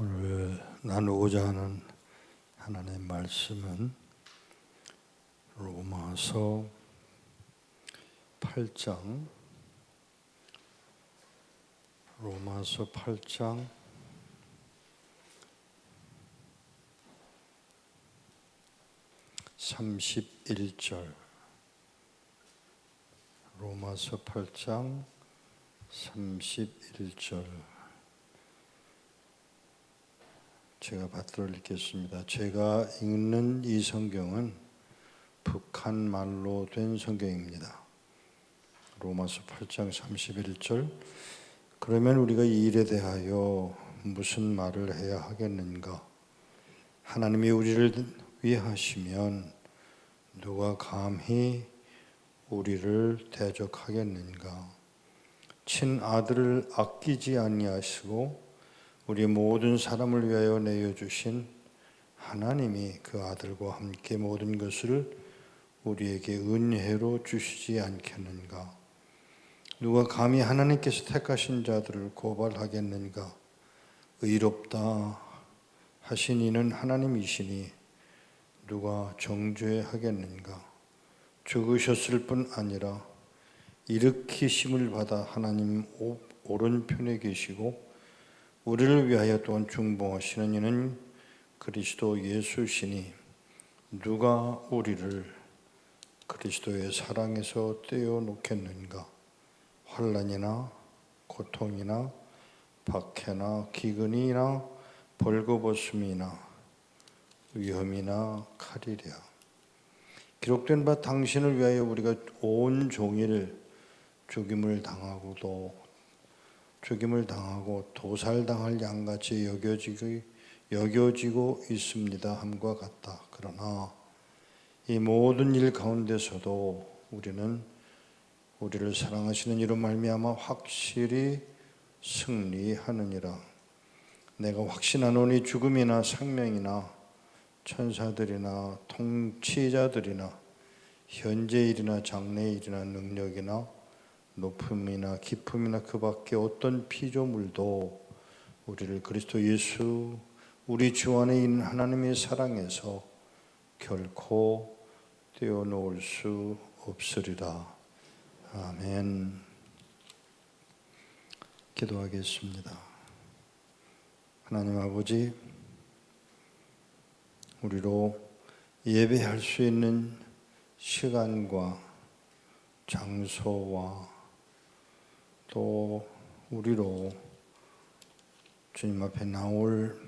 오늘 나누고자 하는 하나님의 말씀은 로마서 8장 31절 로마서 8장 31절 제가 받들어 읽겠습니다. 제가 읽는 이 성경은 북한 말로 된 성경입니다. 로마서 8장 31절 그러면 우리가 이 일에 대하여 무슨 말을 해야 하겠는가? 하나님이 우리를 위하시면 누가 감히 우리를 대적하겠는가? 친아들을 아끼지 아니하시고 우리 모든 사람을 위하여 내어주신 하나님이 그 아들과 함께 모든 것을 우리에게 은혜로 주시지 않겠는가? 누가 감히 하나님께서 택하신 자들을 고발하겠는가? 의롭다 하신 이는 하나님이시니 누가 정죄하겠는가? 죽으셨을 뿐 아니라 일으키심을 받아 하나님 오른편에 계시고 우리를 위하여 또한 중보하시는 이는 그리스도 예수시니 누가 우리를 그리스도의 사랑에서 떼어놓겠는가? 환난이나 고통이나 박해나 기근이나 벌거벗음이나 위험이나 칼이랴. 기록된 바 당신을 위하여 우리가 온 종일 죽임을 당하고 도살당할 양같이 여겨지고 있습니다 함과 같다. 그러나 이 모든 일 가운데서도 우리는 우리를 사랑하시는 이로 말미암아 확실히 승리하느니라. 내가 확신하노니 죽음이나 생명이나 천사들이나 통치자들이나 현재일이나 장래일이나 능력이나 높음이나 깊음이나 그 밖에 어떤 피조물도 우리를 그리스도 예수 우리 주 안에 있는 하나님의 사랑에서 결코 떼어놓을 수 없으리라. 아멘. 기도하겠습니다. 하나님 아버지, 우리로 예배할 수 있는 시간과 장소와 또 우리로 주님 앞에 나올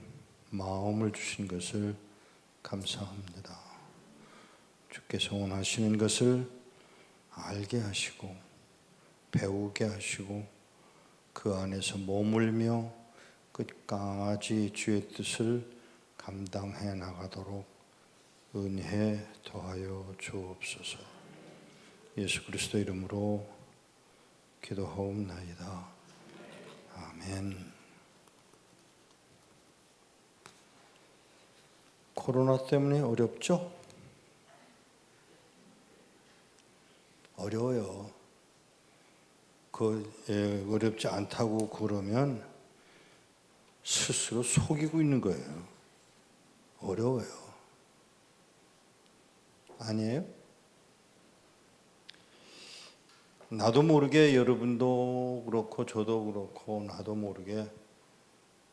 마음을 주신 것을 감사합니다. 주께서 원하시는 것을 알게 하시고 배우게 하시고 그 안에서 머물며 끝까지 주의 뜻을 감당해 나가도록 은혜 더하여 주옵소서. 예수 그리스도 이름으로 기도하옵나이다. 아멘. 코로나 때문에 어렵죠? 어려워요. 어렵지 않다고 그러면 스스로 속이고 있는 거예요. 어려워요. 아니에요? 나도 모르게 여러분도 그렇고 저도 그렇고 나도 모르게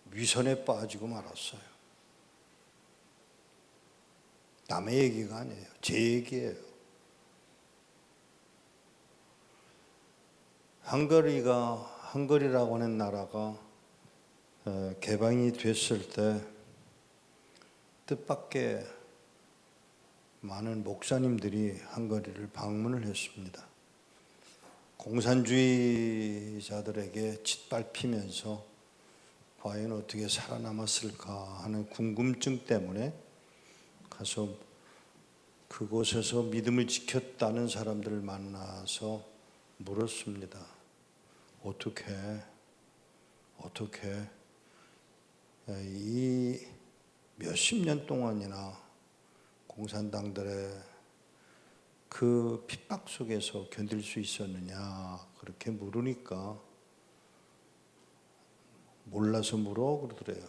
위선에 빠지고 말았어요. 남의 얘기가 아니에요. 제 얘기예요. 헝가리라고 하는 나라가 개방이 됐을 때 뜻밖의 많은 목사님들이 헝가리를 방문을 했습니다. 공산주의자들에게 짓밟히면서 과연 어떻게 살아남았을까 하는 궁금증 때문에 가서 그곳에서 믿음을 지켰다는 사람들을 만나서 물었습니다. 어떻게 이 몇십 년 동안이나 공산당들의 그 핍박 속에서 견딜 수 있었느냐 그렇게 물으니까 몰라서 물어 그러더래요.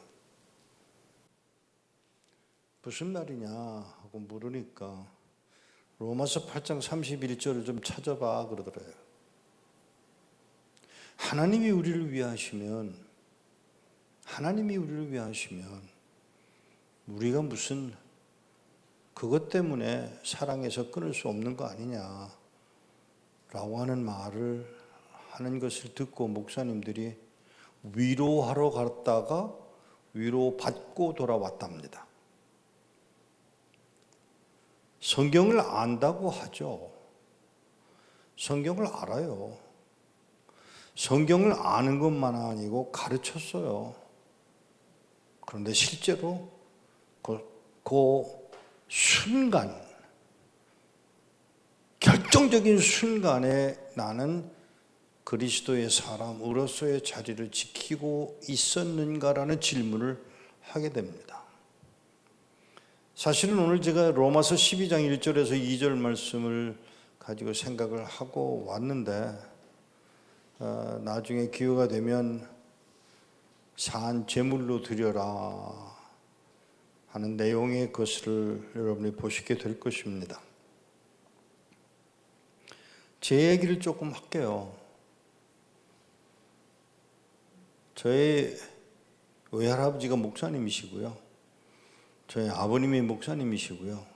무슨 말이냐 하고 물으니까 로마서 8장 31절을 좀 찾아봐 그러더래요. 하나님이 우리를 위하시면 우리가 무슨 그것 때문에 사랑해서 끊을 수 없는 거 아니냐라고 하는 말을 하는 것을 듣고 목사님들이 위로하러 갔다가 위로받고 돌아왔답니다. 성경을 안다고 하죠. 성경을 알아요. 성경을 아는 것만 아니고 가르쳤어요. 그런데 실제로 그 순간, 결정적인 순간에 나는 그리스도의 사람으로서의 자리를 지키고 있었는가라는 질문을 하게 됩니다. 사실은 오늘 제가 로마서 12장 1절에서 2절 말씀을 가지고 생각을 하고 왔는데 나중에 기회가 되면 산 제물로 드려라 하는 내용의 것을 여러분이 보시게 될 것입니다. 제 얘기를 조금 할게요. 저희 외할아버지가 목사님이시고요. 저희 아버님이 목사님이시고요.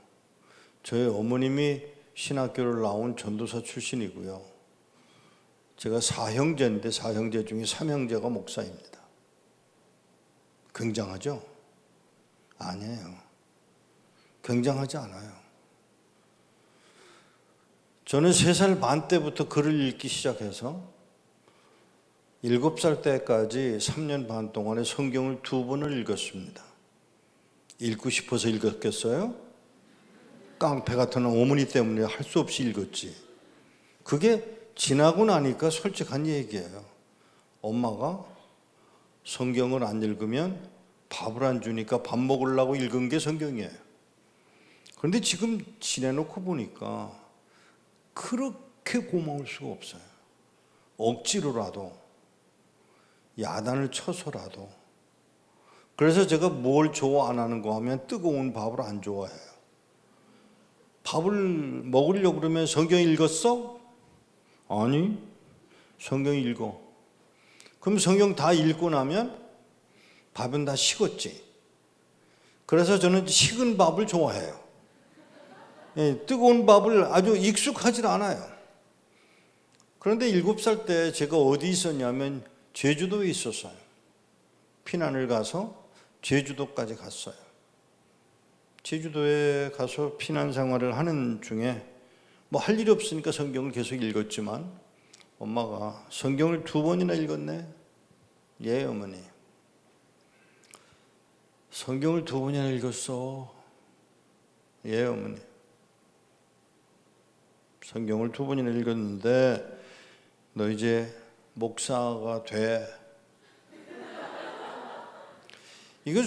저희 어머님이 신학교를 나온 전도사 출신이고요. 제가 4형제인데 4형제 중에 3형제가 목사입니다. 굉장하죠? 아니에요. 굉장하지 않아요. 저는 3살 반 때부터 글을 읽기 시작해서 7살 때까지 3년 반 동안에 성경을 2번을 읽었습니다. 읽고 싶어서 읽었겠어요? 깡패 같은 어머니 때문에 할 수 없이 읽었지. 그게 지나고 나니까 솔직한 얘기예요. 엄마가 성경을 안 읽으면 밥을 안 주니까 밥 먹으려고 읽은 게 성경이에요. 그런데 지금 지내놓고 보니까 그렇게 고마울 수가 없어요. 억지로라도 야단을 쳐서라도. 그래서 제가 뭘 좋아 안 하는 거 하면 뜨거운 밥을 안 좋아해요. 밥을 먹으려고 그러면 성경 읽었어? 아니, 성경 읽어. 그럼 성경 다 읽고 나면 밥은 다 식었지. 그래서 저는 식은 밥을 좋아해요. 뜨거운 밥을 아주 익숙하지 않아요. 그런데 7살 때 제가 어디 있었냐면 제주도에 있었어요. 피난을 가서 제주도까지 갔어요. 제주도에 가서 피난 생활을 하는 중에 뭐 할 일이 없으니까 성경을 계속 읽었지만 엄마가 성경을 2번이나 읽었네? 예, 어머니. 성경을 2번이나 읽었어. 예, 어머니. 성경을 2번이나 읽었는데 너 이제 목사가 돼. 이거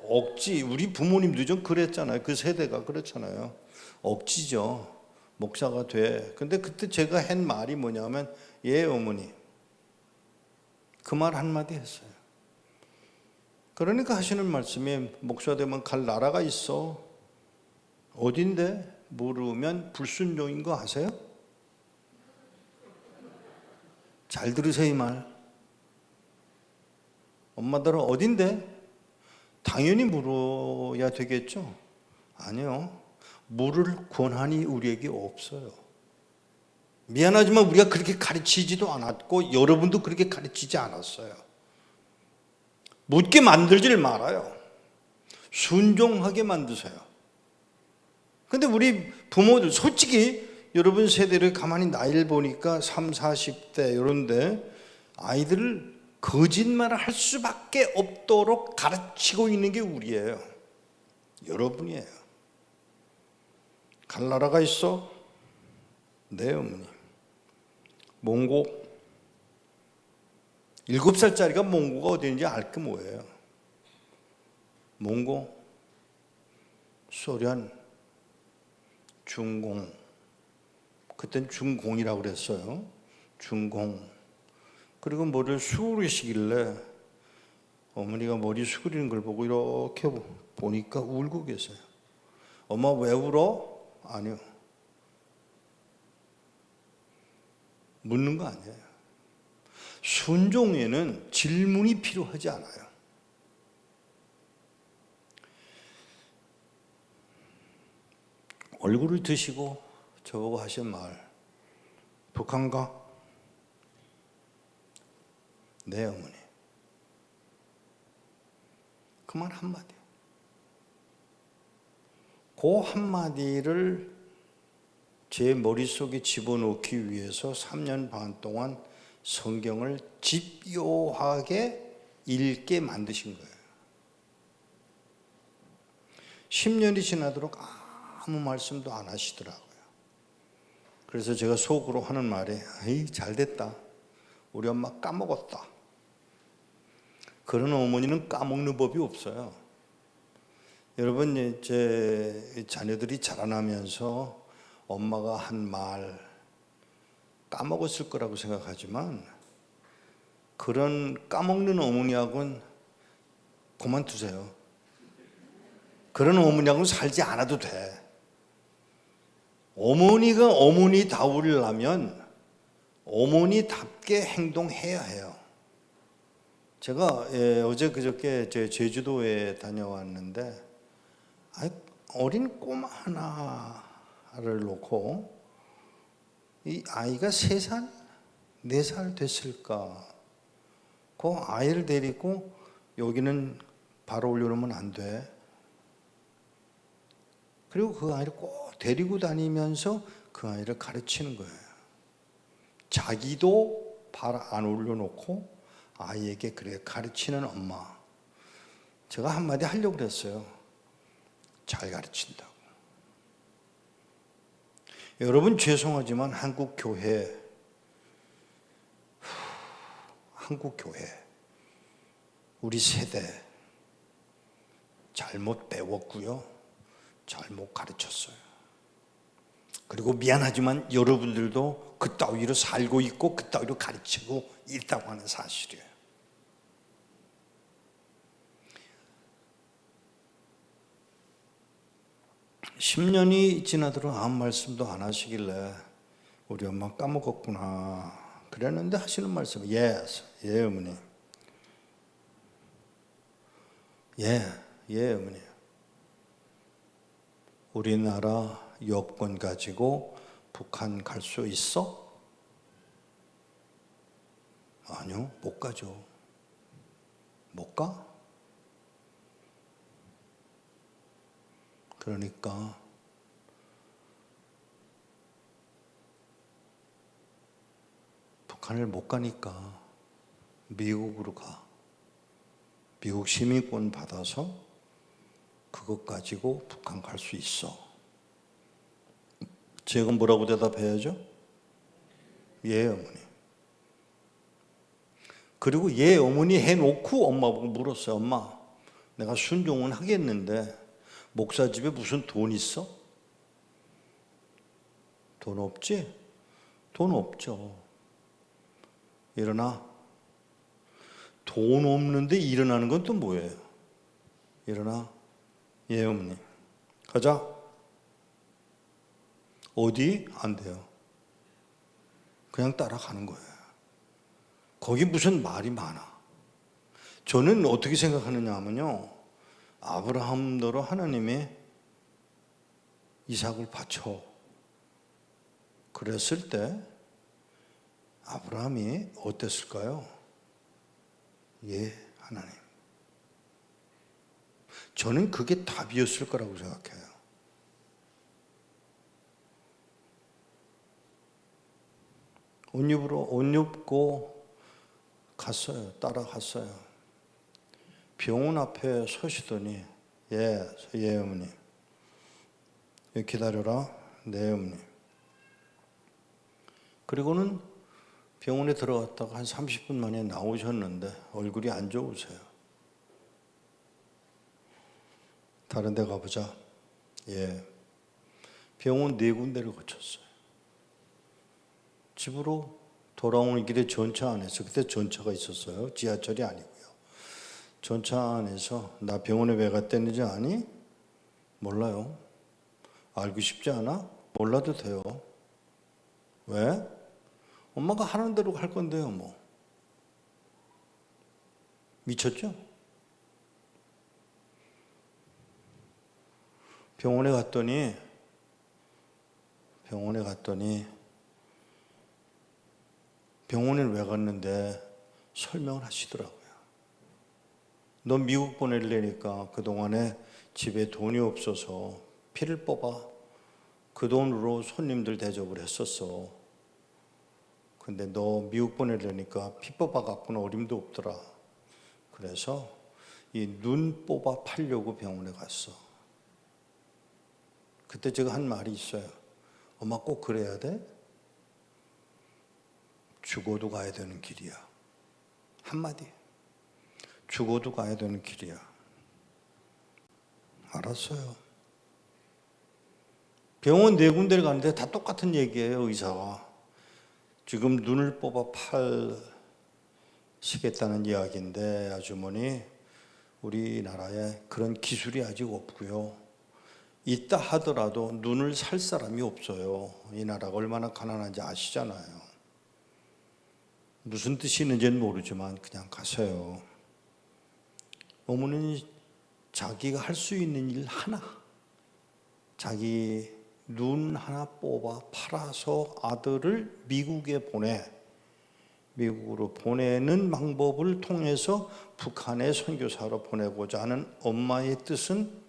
억지, 우리 부모님도 좀 그랬잖아요. 그 세대가 그렇잖아요. 억지죠. 목사가 돼. 근데 그때 제가 한 말이 뭐냐면 예, 어머니. 그 말 한마디 했어요. 그러니까 하시는 말씀이 목사 되면 갈 나라가 있어. 어딘데? 모르면 불순종인 거 아세요? 잘 들으세요, 이 말. 엄마들은 어딘데? 당연히 물어야 되겠죠? 아니요. 물을 권한이 우리에게 없어요. 미안하지만 우리가 그렇게 가르치지도 않았고 여러분도 그렇게 가르치지 않았어요. 묻게 만들지를 말아요. 순종하게 만드세요. 근데 우리 부모들 솔직히 여러분 세대를 가만히 나이를 보니까 30, 40대 이런데 아이들을 거짓말을 할 수밖에 없도록 가르치고 있는 게 우리예요. 여러분이에요. 갈 나라가 있어? 네, 어머니. 몽고. 7살짜리가 몽고가 어디인지 알 게 뭐예요? 몽고, 소련, 중공. 그땐 중공이라고 그랬어요. 중공. 그리고 뭐를 수우르시길래 어머니가 머리 숙이는 걸 보고 이렇게 보니까 울고 계세요. 엄마 왜 울어? 아니요. 묻는 거 아니에요. 순종에는 질문이 필요하지 않아요. 얼굴을 드시고 저보고 하신 말, 북한가? 네, 어머니. 그 말 한마디. 그 한마디를 제 머릿속에 집어넣기 위해서 3년 반 동안 성경을 집요하게 읽게 만드신 거예요. 10년이 지나도록 아무 말씀도 안 하시더라고요. 그래서 제가 속으로 하는 말이 에이 잘됐다. 우리 엄마 까먹었다. 그런 어머니는 까먹는 법이 없어요. 여러분 제 자녀들이 자라나면서 엄마가 한 말 까먹었을 거라고 생각하지만 그런 까먹는 어머니하고는 그만두세요. 그런 어머니하고는 살지 않아도 돼. 어머니가 어머니다우려면 어머니답게 행동해야 해요. 제가 어제 그저께 제주도에 다녀왔는데 어린 꼬마 하나를 놓고 이 아이가 3살, 4살 됐을까? 그 아이를 데리고 여기는 바로 올려놓으면 안 돼. 그리고 그 아이를 꼭 데리고 다니면서 그 아이를 가르치는 거예요. 자기도 발 안 올려놓고 아이에게 그래 가르치는 엄마. 제가 한마디 하려고 그랬어요. 잘 가르친다고. 여러분 죄송하지만 한국 교회 우리 세대 잘못 배웠고요. 잘못 가르쳤어요. 그리고 미안하지만 여러분들도 그따위로 살고 있고 그따위로 가르치고 있다고 하는 사실이에요. (10년이) 지나도록 아무 말씀도 안 하시길래 우리 엄마 까먹었구나 그랬는데 하시는 말씀 예 어머니. 예 어머니. 우리나라 여권 가지고 북한 갈 수 있어? 아니요, 못 가죠. 못 가? 그러니까 북한을 못 가니까 미국으로 가. 미국 시민권 받아서 그것 가지고 북한 갈 수 있어. 제가 뭐라고 대답해야죠? 예 어머니. 그리고 예 어머니 해놓고 엄마 보고 물었어요. 엄마 내가 순종은 하겠는데 목사 집에 무슨 돈 있어? 돈 없지? 돈 없죠. 일어나. 돈 없는데 일어나는 건 또 뭐예요? 일어나. 예 어머니. 가자. 어디? 안 돼요. 그냥 따라가는 거예요. 거기 무슨 말이 많아. 저는 어떻게 생각하느냐 하면요. 아브라함대로 하나님이 이삭을 바쳐. 그랬을 때 아브라함이 어땠을까요? 예, 하나님. 저는 그게 답이었을 거라고 생각해요. 옷 입고 갔어요. 따라갔어요. 병원 앞에 서시더니 예 어머니. 기다려라. 네 어머니. 그리고는 병원에 들어갔다가 한 30분 만에 나오셨는데 얼굴이 안 좋으세요. 다른 데 가보자. 예. 병원 4군데를 거쳤어요. 집으로 돌아오는 길에 전차 안에서, 그때 전차가 있었어요. 지하철이 아니고요. 전차 안에서 나 병원에 왜 갔다는지 아니? 몰라요. 알고 싶지 않아? 몰라도 돼요. 왜? 엄마가 하는 대로 할 건데요, 뭐. 미쳤죠? 병원에 갔더니 병원에 왜 갔는데 설명을 하시더라고요. 너 미국 보내려니까 그동안에 집에 돈이 없어서 피를 뽑아 그 돈으로 손님들 대접을 했었어. 근데 너 미국 보내려니까 피 뽑아 갖고는 어림도 없더라. 그래서 이 눈 뽑아 팔려고 병원에 갔어. 그때 제가 한 말이 있어요. 엄마 꼭 그래야 돼? 죽어도 가야 되는 길이야. 한마디. 죽어도 가야 되는 길이야. 알았어요. 병원 4군데를 가는데 다 똑같은 얘기예요, 의사가. 지금 눈을 뽑아 팔시겠다는 이야기인데, 아주머니, 우리나라에 그런 기술이 아직 없고요. 있다 하더라도 눈을 살 사람이 없어요. 이 나라가 얼마나 가난한지 아시잖아요. 무슨 뜻이 있는지는 모르지만 그냥 가세요. 어머니는 자기가 할 수 있는 일 하나, 자기 눈 하나 뽑아 팔아서 아들을 미국으로 보내는 방법을 통해서 북한에 선교사로 보내고자 하는 엄마의 뜻은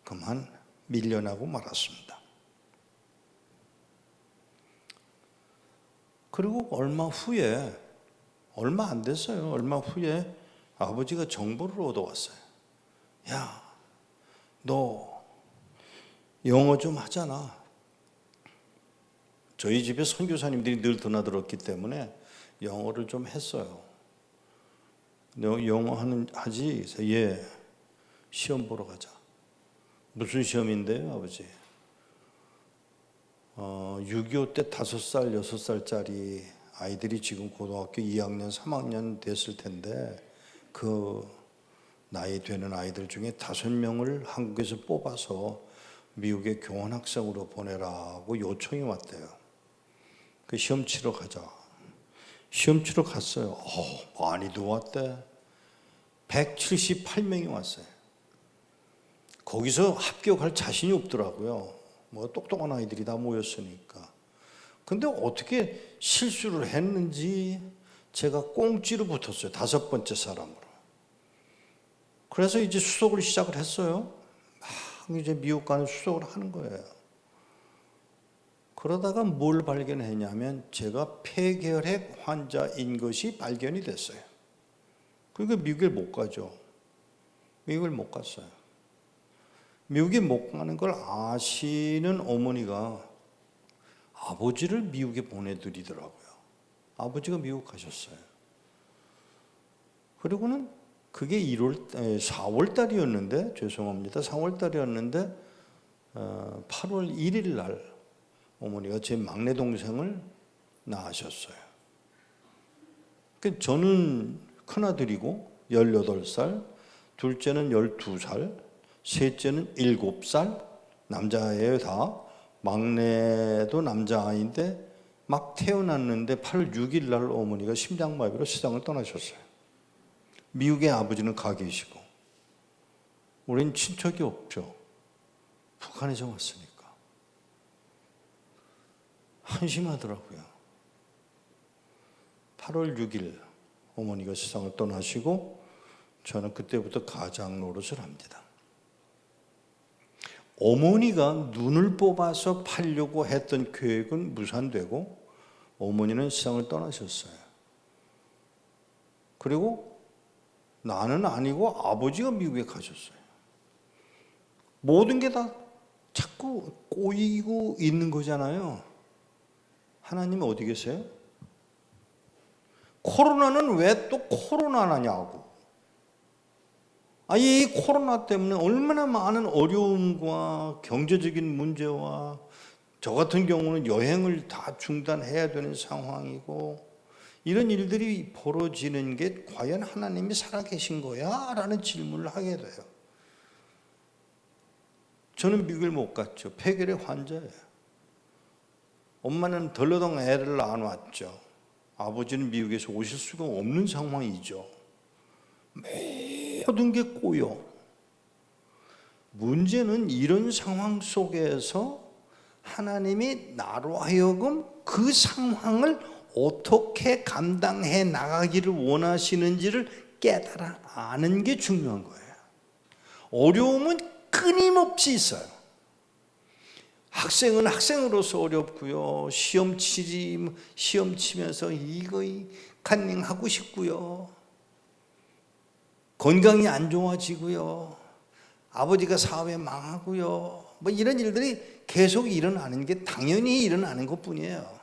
그만 밀려나고 말았습니다. 그리고 얼마 안 됐어요. 얼마 후에 아버지가 정보를 얻어왔어요. 야, 너 영어 좀 하잖아. 저희 집에 선교사님들이 늘 드나들었기 때문에 영어를 좀 했어요. 너 영어 하지? 그래서 예, 시험 보러 가자. 무슨 시험인데요, 아버지? 6.25 때 5살, 6살짜리 아이들이 지금 고등학교 2학년, 3학년 됐을 텐데 그 나이 되는 아이들 중에 5명을 한국에서 뽑아서 미국에 교환학생으로 보내라고 요청이 왔대요. 그 시험 치러 가자. 시험 치러 갔어요. 많이도 왔대. 178명이 왔어요. 거기서 합격할 자신이 없더라고요. 뭐 똑똑한 아이들이 다 모였으니까. 근데 어떻게 실수를 했는지 제가 꽁찌로 붙었어요. 5번째 사람으로. 그래서 이제 수속을 시작을 했어요. 막 이제 미국 가는 수속을 하는 거예요. 그러다가 뭘 발견했냐면 제가 폐결핵 환자인 것이 발견이 됐어요. 그러니까 미국에 못 가죠. 미국을 못 갔어요. 미국에 못 가는 걸 아시는 어머니가 아버지를 미국에 보내드리더라고요. 아버지가 미국 가셨어요. 그리고는 그게 4월 달이었는데, 죄송합니다. 4월 달이었는데 8월 1일 날 어머니가 제 막내 동생을 낳으셨어요. 저는 큰아들이고 18살, 둘째는 12살, 셋째는 7살, 남자예요 다. 막내도 남자아이인데 막 태어났는데 8월 6일 날 어머니가 심장마비로 세상을 떠나셨어요. 미국에 아버지는 가 계시고 우리는 친척이 없죠. 북한에서 왔으니까. 한심하더라고요. 8월 6일 어머니가 세상을 떠나시고 저는 그때부터 가장 노릇을 합니다. 어머니가 눈을 뽑아서 팔려고 했던 계획은 무산되고 어머니는 세상을 떠나셨어요. 그리고 나는 아니고 아버지가 미국에 가셨어요. 모든 게 다 자꾸 꼬이고 있는 거잖아요. 하나님은 어디 계세요? 코로나는 왜 또 코로나냐고. 이 코로나 때문에 얼마나 많은 어려움과 경제적인 문제와 저 같은 경우는 여행을 다 중단해야 되는 상황이고 이런 일들이 벌어지는 게 과연 하나님이 살아계신 거야? 라는 질문을 하게 돼요. 저는 미국을 못 갔죠. 폐결의 환자예요. 엄마는 덜러덩 애를 낳아놨죠. 아버지는 미국에서 오실 수가 없는 상황이죠. 모든 게 꼬여. 문제는 이런 상황 속에서 하나님이 나로 하여금 그 상황을 어떻게 감당해 나가기를 원하시는지를 깨달아 아는 게 중요한 거예요. 어려움은 끊임없이 있어요. 학생은 학생으로서 어렵고요. 시험 치면서 이거 간닝하고 싶고요. 건강이 안 좋아지고요. 아버지가 사업에 망하고요. 뭐 이런 일들이 계속 일어나는 게 당연히 일어나는 것뿐이에요.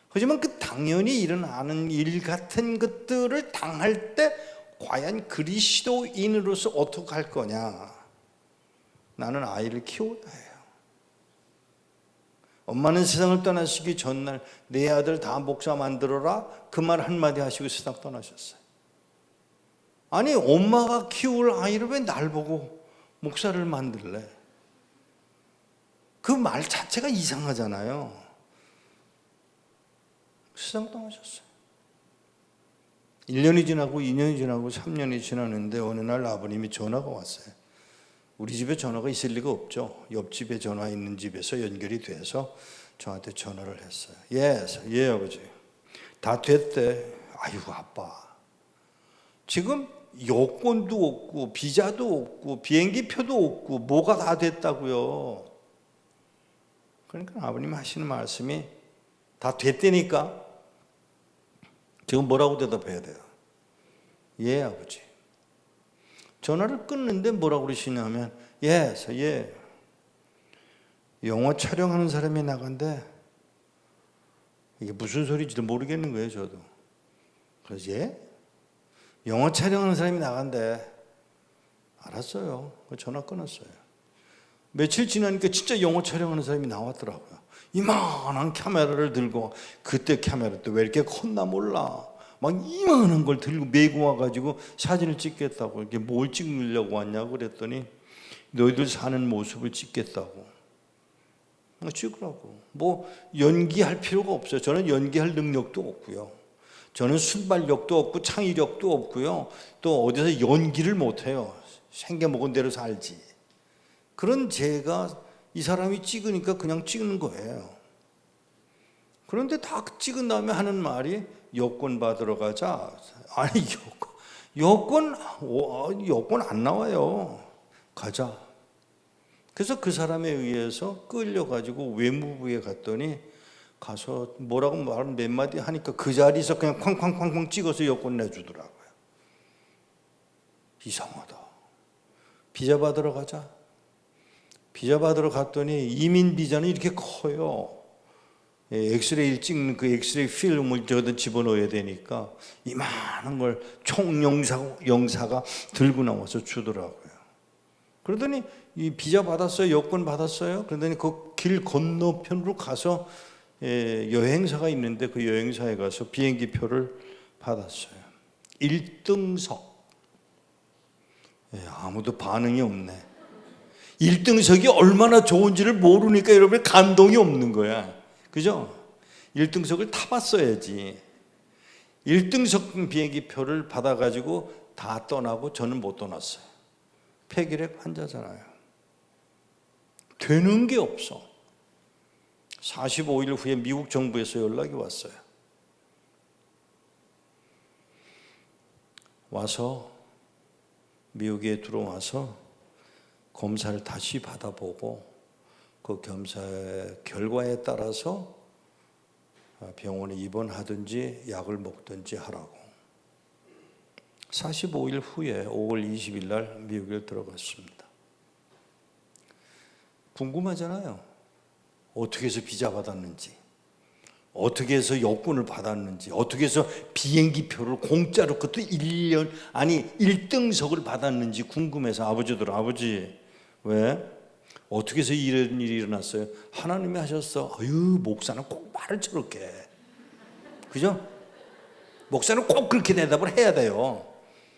하지만 그 당연히 일어나는 일 같은 것들을 당할 때 과연 그리스도인으로서 어떻게 할 거냐? 나는 아이를 키워야 해요. 엄마는 세상을 떠나시기 전날 내 아들 다 목사 만들어라 그 말 한마디 하시고 세상 떠나셨어요. 아니 엄마가 키울 아이를 왜 날 보고 목사를 만들래? 그 말 자체가 이상하잖아요. 세상 떠나셨어요. 1년이 지나고 2년이 지나고 3년이 지났는데 어느 날 아버님이 전화가 왔어요. 우리 집에 전화가 있을 리가 없죠. 옆집에 전화 있는 집에서 연결이 돼서 저한테 전화를 했어요. 예 아버지. 다 됐대. 아이고 아빠. 지금 여권도 없고 비자도 없고 비행기표도 없고 뭐가 다 됐다고요. 그러니까 아버님 하시는 말씀이 다 됐다니까. 지금 뭐라고 대답해야 돼요? 예 아버지. 전화를 끊는데 뭐라고 그러시냐면 예. 영화 촬영하는 사람이 나간대. 이게 무슨 소리인지도 모르겠는 거예요 저도. 그래서 예? 영화 촬영하는 사람이 나간대. 알았어요. 전화 끊었어요. 며칠 지나니까 진짜 영화 촬영하는 사람이 나왔더라고요. 이만한 카메라를 들고, 그때 카메라 또 왜 이렇게 컸나 몰라. 막 이만한 걸 들고 메고 와가지고 사진을 찍겠다고. 이렇게 뭘 찍으려고 왔냐고 그랬더니 너희들 사는 모습을 찍겠다고. 찍으라고. 뭐 연기할 필요가 없어요. 저는 연기할 능력도 없고요. 저는 순발력도 없고 창의력도 없고요. 또 어디서 연기를 못해요. 생겨먹은 대로 살지. 그런 제가 이 사람이 찍으니까 그냥 찍는 거예요. 그런데 다 찍은 다음에 하는 말이 여권 받으러 가자. 아니 여권 안 나와요. 가자. 그래서 그 사람에 의해서 끌려가지고 외무부에 갔더니 가서 뭐라고 말 몇 마디 하니까 그 자리에서 그냥 쾅쾅쾅쾅 찍어서 여권 내주더라고요. 이상하다. 비자 받으러 가자. 비자 받으러 갔더니 이민 비자는 이렇게 커요. 엑스레이를 찍는 그 엑스레이 필름을 저기다 집어넣어야 되니까 이만한 걸 총영사가 들고 나와서 주더라고요. 그러더니 이 비자 받았어요? 여권 받았어요? 그러더니 그 길 건너편으로 가서 여행사가 있는데 그 여행사에 가서 비행기 표를 받았어요. 1등석. 아무도 반응이 없네. 1등석이 얼마나 좋은지를 모르니까 여러분 감동이 없는 거야. 그죠? 1등석을 타봤어야지. 1등석 비행기 표를 받아가지고 다 떠나고 저는 못 떠났어요. 폐결핵 환자잖아요. 되는 게 없어. 45일 후에 미국 정부에서 연락이 왔어요. 와서 미국에 들어와서 검사를 다시 받아보고 그 검사의 결과에 따라서 병원에 입원하든지 약을 먹든지 하라고. 45일 후에 5월 20일 날 미국에 들어갔습니다. 궁금하잖아요. 어떻게 해서 비자 받았는지, 어떻게 해서 여권을 받았는지, 어떻게 해서 비행기 표를 공짜로 그것도 1년 아니 1등석을 받았는지 궁금해서 아버지 왜? 어떻게 해서 이런 일이 일어났어요? 하나님이 하셨어. 목사는 꼭 말을 저렇게 해. 그죠? 목사는 꼭 그렇게 대답을 해야 돼요.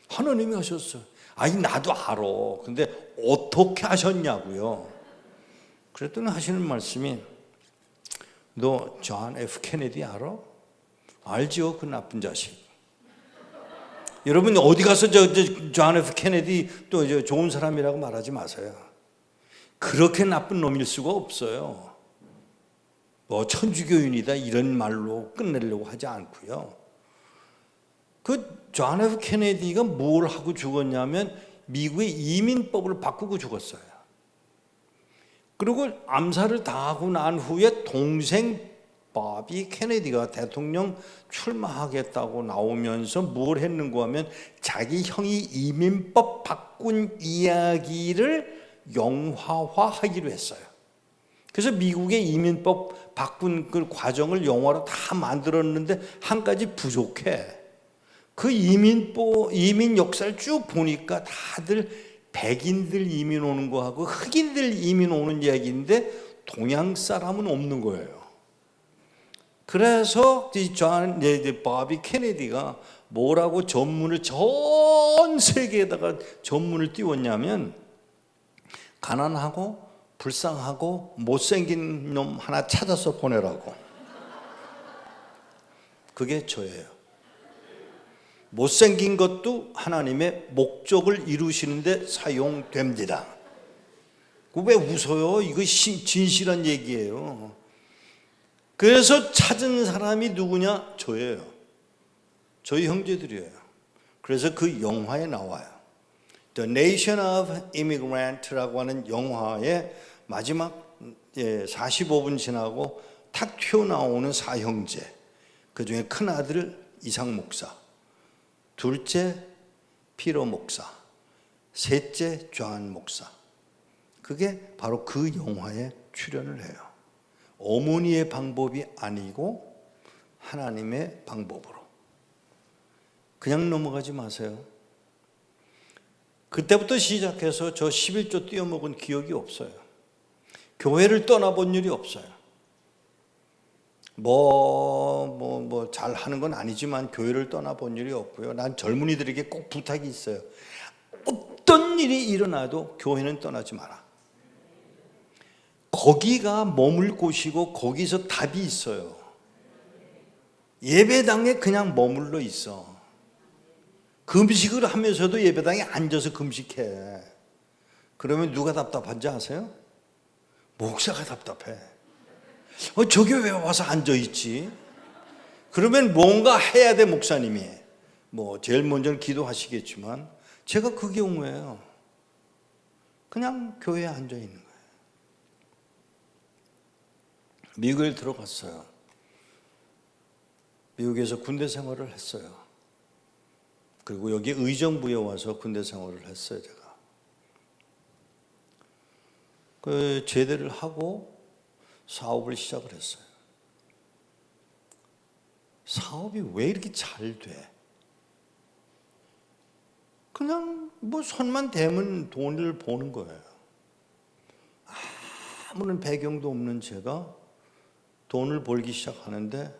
하나님이 하셨어요. 아니 나도 알아. 근데 어떻게 하셨냐고요. 그랬더니 하시는 말씀이 너 존 F 케네디 알아? 알죠, 그 나쁜 자식. 여러분 어디 가서 존 F 케네디 또 좋은 사람이라고 말하지 마세요. 그렇게 나쁜 놈일 수가 없어요. 뭐 천주교인이다 이런 말로 끝내려고 하지 않고요. 그 존 F 케네디가 뭘 하고 죽었냐면 미국의 이민법을 바꾸고 죽었어요. 그리고 암살을 당하고 난 후에 동생 바비 케네디가 대통령 출마하겠다고 나오면서 뭘 했는가 하면 자기 형이 이민법 바꾼 이야기를 영화화하기로 했어요. 그래서 미국의 이민법 바꾼 그 과정을 영화로 다 만들었는데 한 가지 부족해. 그 이민 역사를 쭉 보니까 다들 백인들 이민 오는 거하고 흑인들 이민 오는 이야기인데 동양 사람은 없는 거예요. 그래서 바비 케네디가 뭐라고 전문을 전 세계에다가 전문을 띄웠냐면 가난하고 불쌍하고 못생긴 놈 하나 찾아서 보내라고. 그게 저예요. 못생긴 것도 하나님의 목적을 이루시는데 사용됩니다. 왜 웃어요? 이거 진실한 얘기예요. 그래서 찾은 사람이 누구냐? 저예요. 저희 형제들이에요. 그래서 그 영화에 나와요. The Nation of Immigrant라고 하는 영화의 마지막 45분 지나고 탁 튀어나오는 사형제. 그중에 큰아들 이상 목사, 둘째 피로 목사, 셋째 존 목사. 그게 바로 그 영화에 출연을 해요. 어머니의 방법이 아니고 하나님의 방법으로. 그냥 넘어가지 마세요. 그때부터 시작해서 저 11조 띄어먹은 기억이 없어요. 교회를 떠나본 일이 없어요. 잘하는 건 아니지만 교회를 떠나본 일이 없고요. 난 젊은이들에게 꼭 부탁이 있어요. 어떤 일이 일어나도 교회는 떠나지 마라. 거기가 머물 곳이고 거기서 답이 있어요. 예배당에 그냥 머물러 있어. 금식을 하면서도 예배당에 앉아서 금식해. 그러면 누가 답답한지 아세요? 목사가 답답해. 저기 왜 와서 앉아있지? 그러면 뭔가 해야 돼, 목사님이. 제일 먼저는 기도하시겠지만 제가 그 경우에요. 그냥 교회에 앉아있는 거예요. 미국에 들어갔어요. 미국에서 군대 생활을 했어요. 그리고 여기 의정부에 와서 군대 생활을 했어요, 제가. 그 제대를 하고 사업을 시작을 했어요. 사업이 왜 이렇게 잘 돼? 그냥 손만 대면 돈을 버는 거예요. 아무런 배경도 없는 제가 돈을 벌기 시작하는데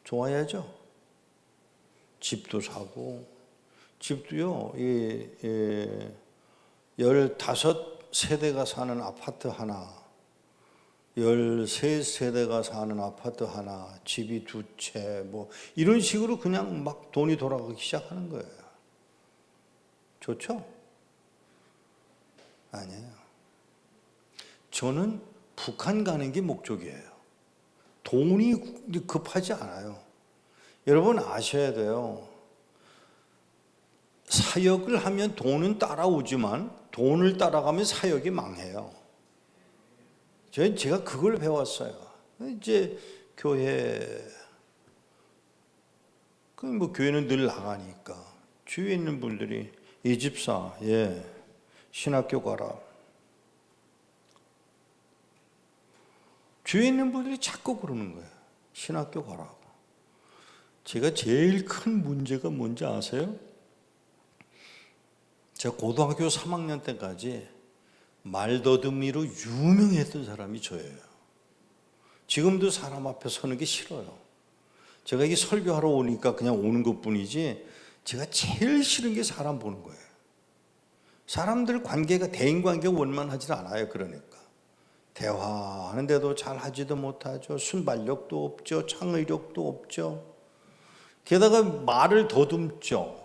좋아야죠. 집도 사고, 집도요, 15세대가 사는 아파트 하나, 13세대가 사는 아파트 하나, 집이 2채, 이런 식으로 그냥 막 돈이 돌아가기 시작하는 거예요. 좋죠? 아니에요. 저는 북한 가는 게 목적이에요. 돈이 급하지 않아요. 여러분 아셔야 돼요. 사역을 하면 돈은 따라오지만 돈을 따라가면 사역이 망해요. 제가 그걸 배웠어요. 이제 교회는 늘 나가니까 주위에 있는 분들이 이 집사, 신학교 가라. 주위에 있는 분들이 자꾸 그러는 거예요. 신학교 가라고. 제가 제일 큰 문제가 뭔지 아세요? 제가 고등학교 3학년 때까지 말더듬이로 유명했던 사람이 저예요. 지금도 사람 앞에 서는 게 싫어요. 제가 이게 설교하러 오니까 그냥 오는 것뿐이지 제가 제일 싫은 게 사람 보는 거예요. 사람들 관계가 대인관계가 원만하지 않아요. 그러니까 대화하는데도 잘 하지도 못하죠. 순발력도 없죠. 창의력도 없죠. 게다가 말을 더듬죠.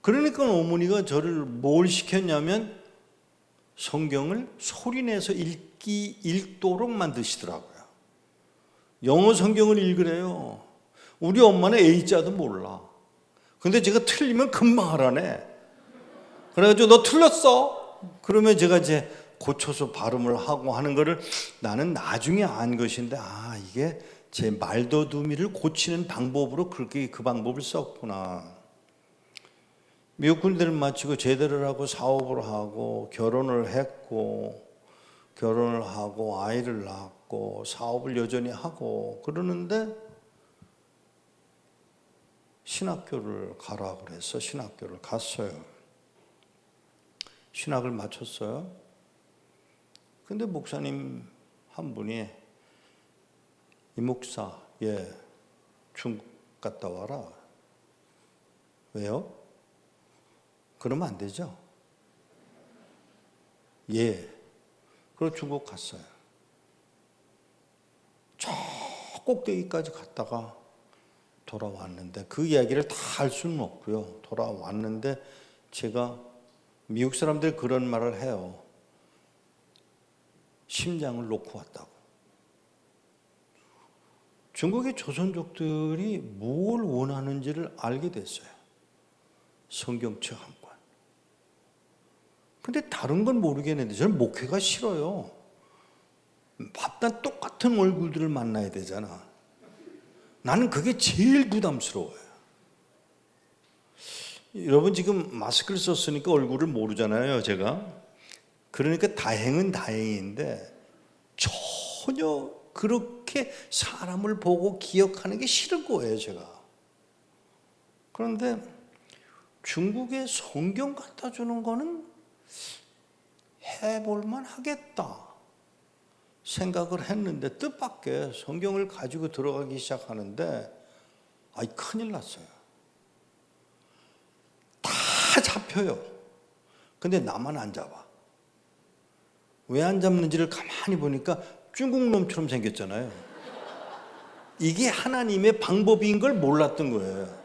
그러니까 어머니가 저를 뭘 시켰냐면 성경을 소리내서 읽도록 만드시더라고요. 영어 성경을 읽으래요. 우리 엄마는 A자도 몰라. 근데 제가 틀리면 금방 하라네. 그래가지고 너 틀렸어. 그러면 제가 이제 고쳐서 발음을 하고 하는 거를 나는 나중에 안 것인데, 이게 제 말더듬이를 고치는 방법으로 그렇게 그 방법을 썼구나. 미국 군대를 마치고 제대를 하고 사업을 하고 결혼을 했고, 결혼을 하고 아이를 낳고 사업을 여전히 하고 그러는데 신학교를 가라고 그래서 신학교를 갔어요. 신학을 마쳤어요. 근데 목사님 한 분이 이 목사, 중국 갔다 와라. 왜요? 그러면 안 되죠. 그리고 중국 갔어요. 저 꼭대기까지 갔다가 돌아왔는데 그 이야기를 다 할 수는 없고요. 돌아왔는데 제가 미국 사람들이 그런 말을 해요. 심장을 놓고 왔다고. 중국의 조선족들이 뭘 원하는지를 알게 됐어요. 성경책 한 권. 근데 다른 건 모르겠는데 저는 목회가 싫어요. 밥단 똑같은 얼굴들을 만나야 되잖아. 나는 그게 제일 부담스러워요. 여러분 지금 마스크를 썼으니까 얼굴을 모르잖아요, 제가. 그러니까 다행은 다행인데 전혀 그렇게 사람을 보고 기억하는 게 싫은 거예요, 제가. 그런데 중국에 성경 갖다 주는 거는 해볼만 하겠다 생각을 했는데 뜻밖의 성경을 가지고 들어가기 시작하는데 큰일 났어요. 다 잡혀요. 근데 나만 안 잡아. 왜 안 잡는지를 가만히 보니까 중국 놈처럼 생겼잖아요. 이게 하나님의 방법인 걸 몰랐던 거예요.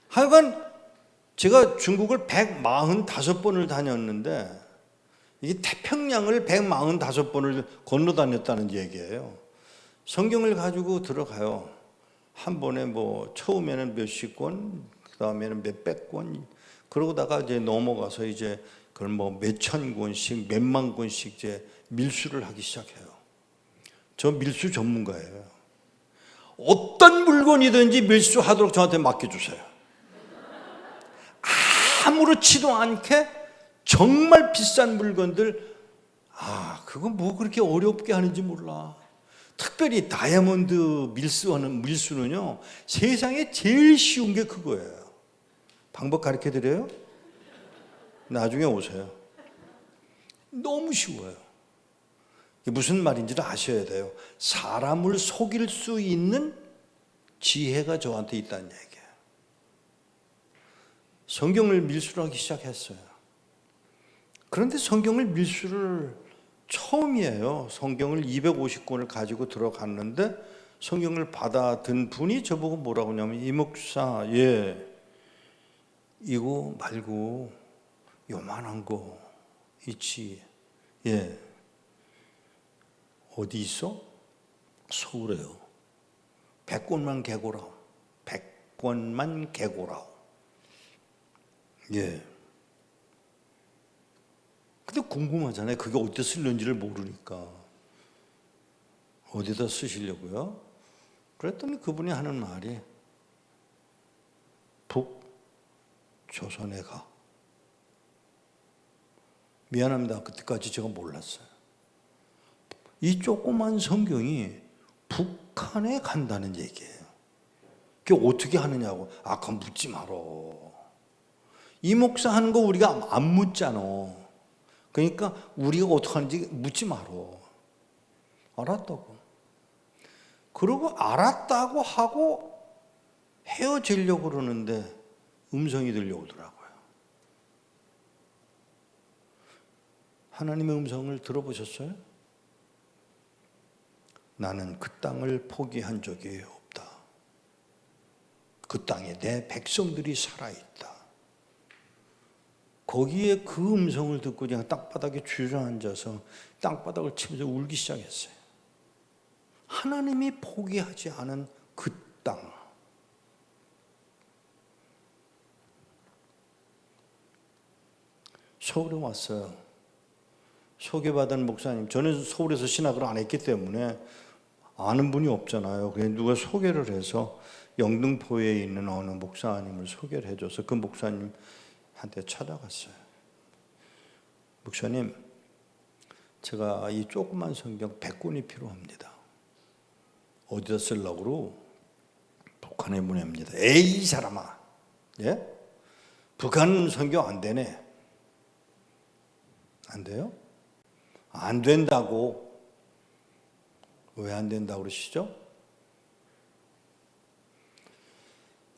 하여간 제가 중국을 145번을 다녔는데 이게 태평양을 145번을 건너 다녔다는 얘기예요. 성경을 가지고 들어가요. 한 번에 처음에는 몇십 권, 그 다음에는 몇백 권, 그러다가 이제 넘어가서 이제 그걸 몇천 권씩, 몇만 권씩 이제 밀수를 하기 시작해요. 저 밀수 전문가예요. 어떤 물건이든지 밀수하도록 저한테 맡겨주세요. 아무렇지도 않게 정말 비싼 물건들, 그건 뭐 그렇게 어렵게 하는지 몰라. 특별히 다이아몬드 밀수는요, 세상에 제일 쉬운 게 그거예요. 방법 가르쳐 드려요? 나중에 오세요. 너무 쉬워요. 무슨 말인지를 아셔야 돼요. 사람을 속일 수 있는 지혜가 저한테 있다는 얘기예요. 성경을 밀수를 하기 시작했어요. 그런데 성경을 밀수를 처음이에요. 성경을 250권을 가지고 들어갔는데 성경을 받아든 분이 저보고 뭐라고 하냐면, 이 목사, 이거 말고 요만한 거 있지. 어디 있어? 서울에요. 100권만 개고라. 100권만 개고라. 근데 궁금하잖아요. 그게 어디다 쓰는지를 모르니까. 어디다 쓰시려고요? 그랬더니 그분이 하는 말이 북조선에 가. 미안합니다. 그때까지 제가 몰랐어요. 이 조그만 성경이 북한에 간다는 얘기예요. 그게 어떻게 하느냐고. 그건 묻지 말어. 이 목사 하는 거 우리가 안 묻잖아. 그러니까 우리가 어떻게 하는지 묻지 말어. 알았다고. 그러고 알았다고 하고 헤어지려고 그러는데 음성이 들려오더라고요. 하나님의 음성을 들어보셨어요? 나는 그 땅을 포기한 적이 없다. 그 땅에 내 백성들이 살아있다. 거기에 그 음성을 듣고 그냥 땅바닥에 주저앉아서 땅바닥을 치면서 울기 시작했어요. 하나님이 포기하지 않은 그 땅. 서울에 왔어요. 소개받은 목사님, 저는 서울에서 신학을 안 했기 때문에 아는 분이 없잖아요. 그냥 누가 소개를 해서 영등포에 있는 어느 목사님을 소개를 해줘서 그 목사님한테 찾아갔어요. 목사님, 제가 이 조그만 성경 100권이 필요합니다. 어디다 쓰려고? 북한에 보냅니다. 에이 사람아, 예? 북한 성경 안 되네. 안 돼요? 안 된다고. 왜 안 된다고 그러시죠?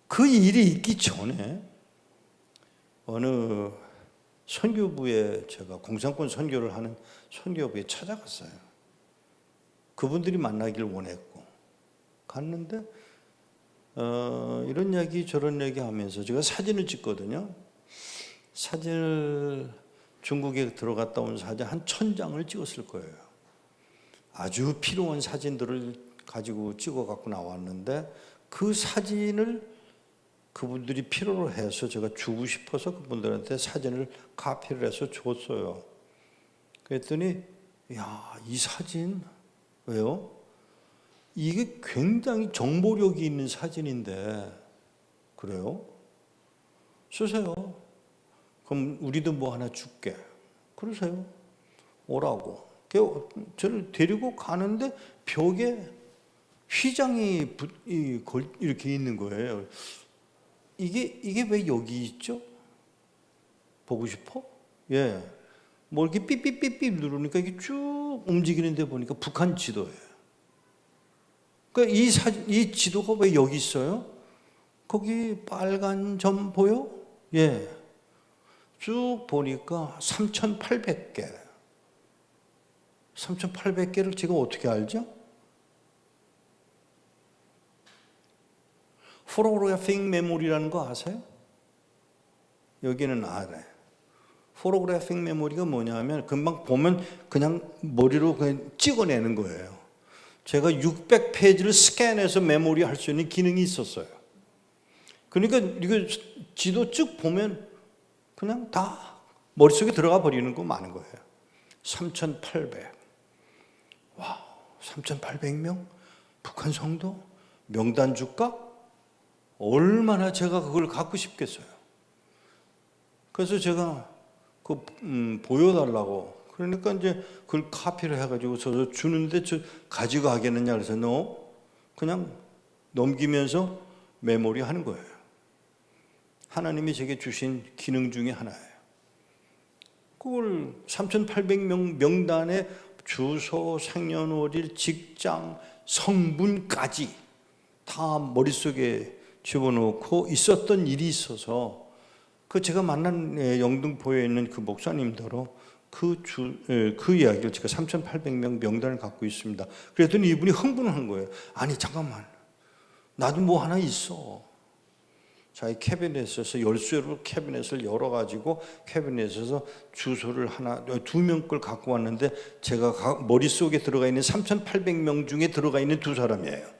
그 일이 있기 전에 어느 선교부에 제가 공산권 선교를 하는 선교부에 찾아갔어요. 그분들이 만나길 원했고 갔는데 이런 얘기 저런 얘기 하면서 제가 사진을 찍거든요. 사진을 중국에 들어갔다 온 사진 한 1000장을 찍었을 거예요. 아주 필요한 사진들을 가지고 찍어 갖고 나왔는데 그 사진을 그분들이 필요로 해서 제가 주고 싶어서 그분들한테 사진을 카피를 해서 줬어요. 그랬더니 야, 이 사진 왜요? 이게 굉장히 정보력이 있는 사진인데 그래요? 쓰세요. 그럼 우리도 뭐 하나 줄게. 그러세요. 오라고. 저를 데리고 가는데 벽에 휘장이 이렇게 있는 거예요. 이게 왜 여기 있죠? 보고 싶어? 예. 뭐 이렇게 삐삐삐삐 누르니까 이게 쭉 움직이는데 보니까 북한 지도예요. 그러니까 이 지도가 왜 여기 있어요? 거기 빨간 점 보여? 예. 쭉 보니까 3,800개. 3,800개를 제가 어떻게 알죠? 포토그래픽 메모리라는 거 아세요? 여기는 알아요. 포토그래픽 메모리가 뭐냐면 금방 보면 그냥 머리로 그냥 찍어내는 거예요. 제가 600페이지를 스캔해서 메모리 할 수 있는 기능이 있었어요. 그러니까 이거 지도 쭉 보면 그냥 다 머릿속에 들어가 버리는 거 많은 거예요. 3,800. 와, 3,800명? 북한 성도? 명단 줄까? 얼마나 제가 그걸 갖고 싶겠어요. 그래서 제가 보여달라고. 그러니까 이제 그걸 카피를 해가지고 저 주는데 저 가지고 가겠느냐 그래서 너 그냥 넘기면서 메모리 하는 거예요. 하나님이 제게 주신 기능 중에 하나예요. 그걸 3,800명 명단에 주소, 생년월일, 직장, 성분까지 다 머릿속에 집어넣고 있었던 일이 있어서 그 제가 만난 영등포에 있는 그 목사님더러 그 이야기를 제가 3,800명 명단을 갖고 있습니다. 그랬더니 이분이 흥분한 거예요. 아니 잠깐만, 나도 뭐 하나 있어. 자기 캐비넷에서 열쇠로 캐비넷을 열어가지고 캐비넷에서 주소를 하나, 2명 걸 갖고 왔는데 제가 머릿속에 들어가 있는 3,800명 중에 들어가 있는 2사람이에요.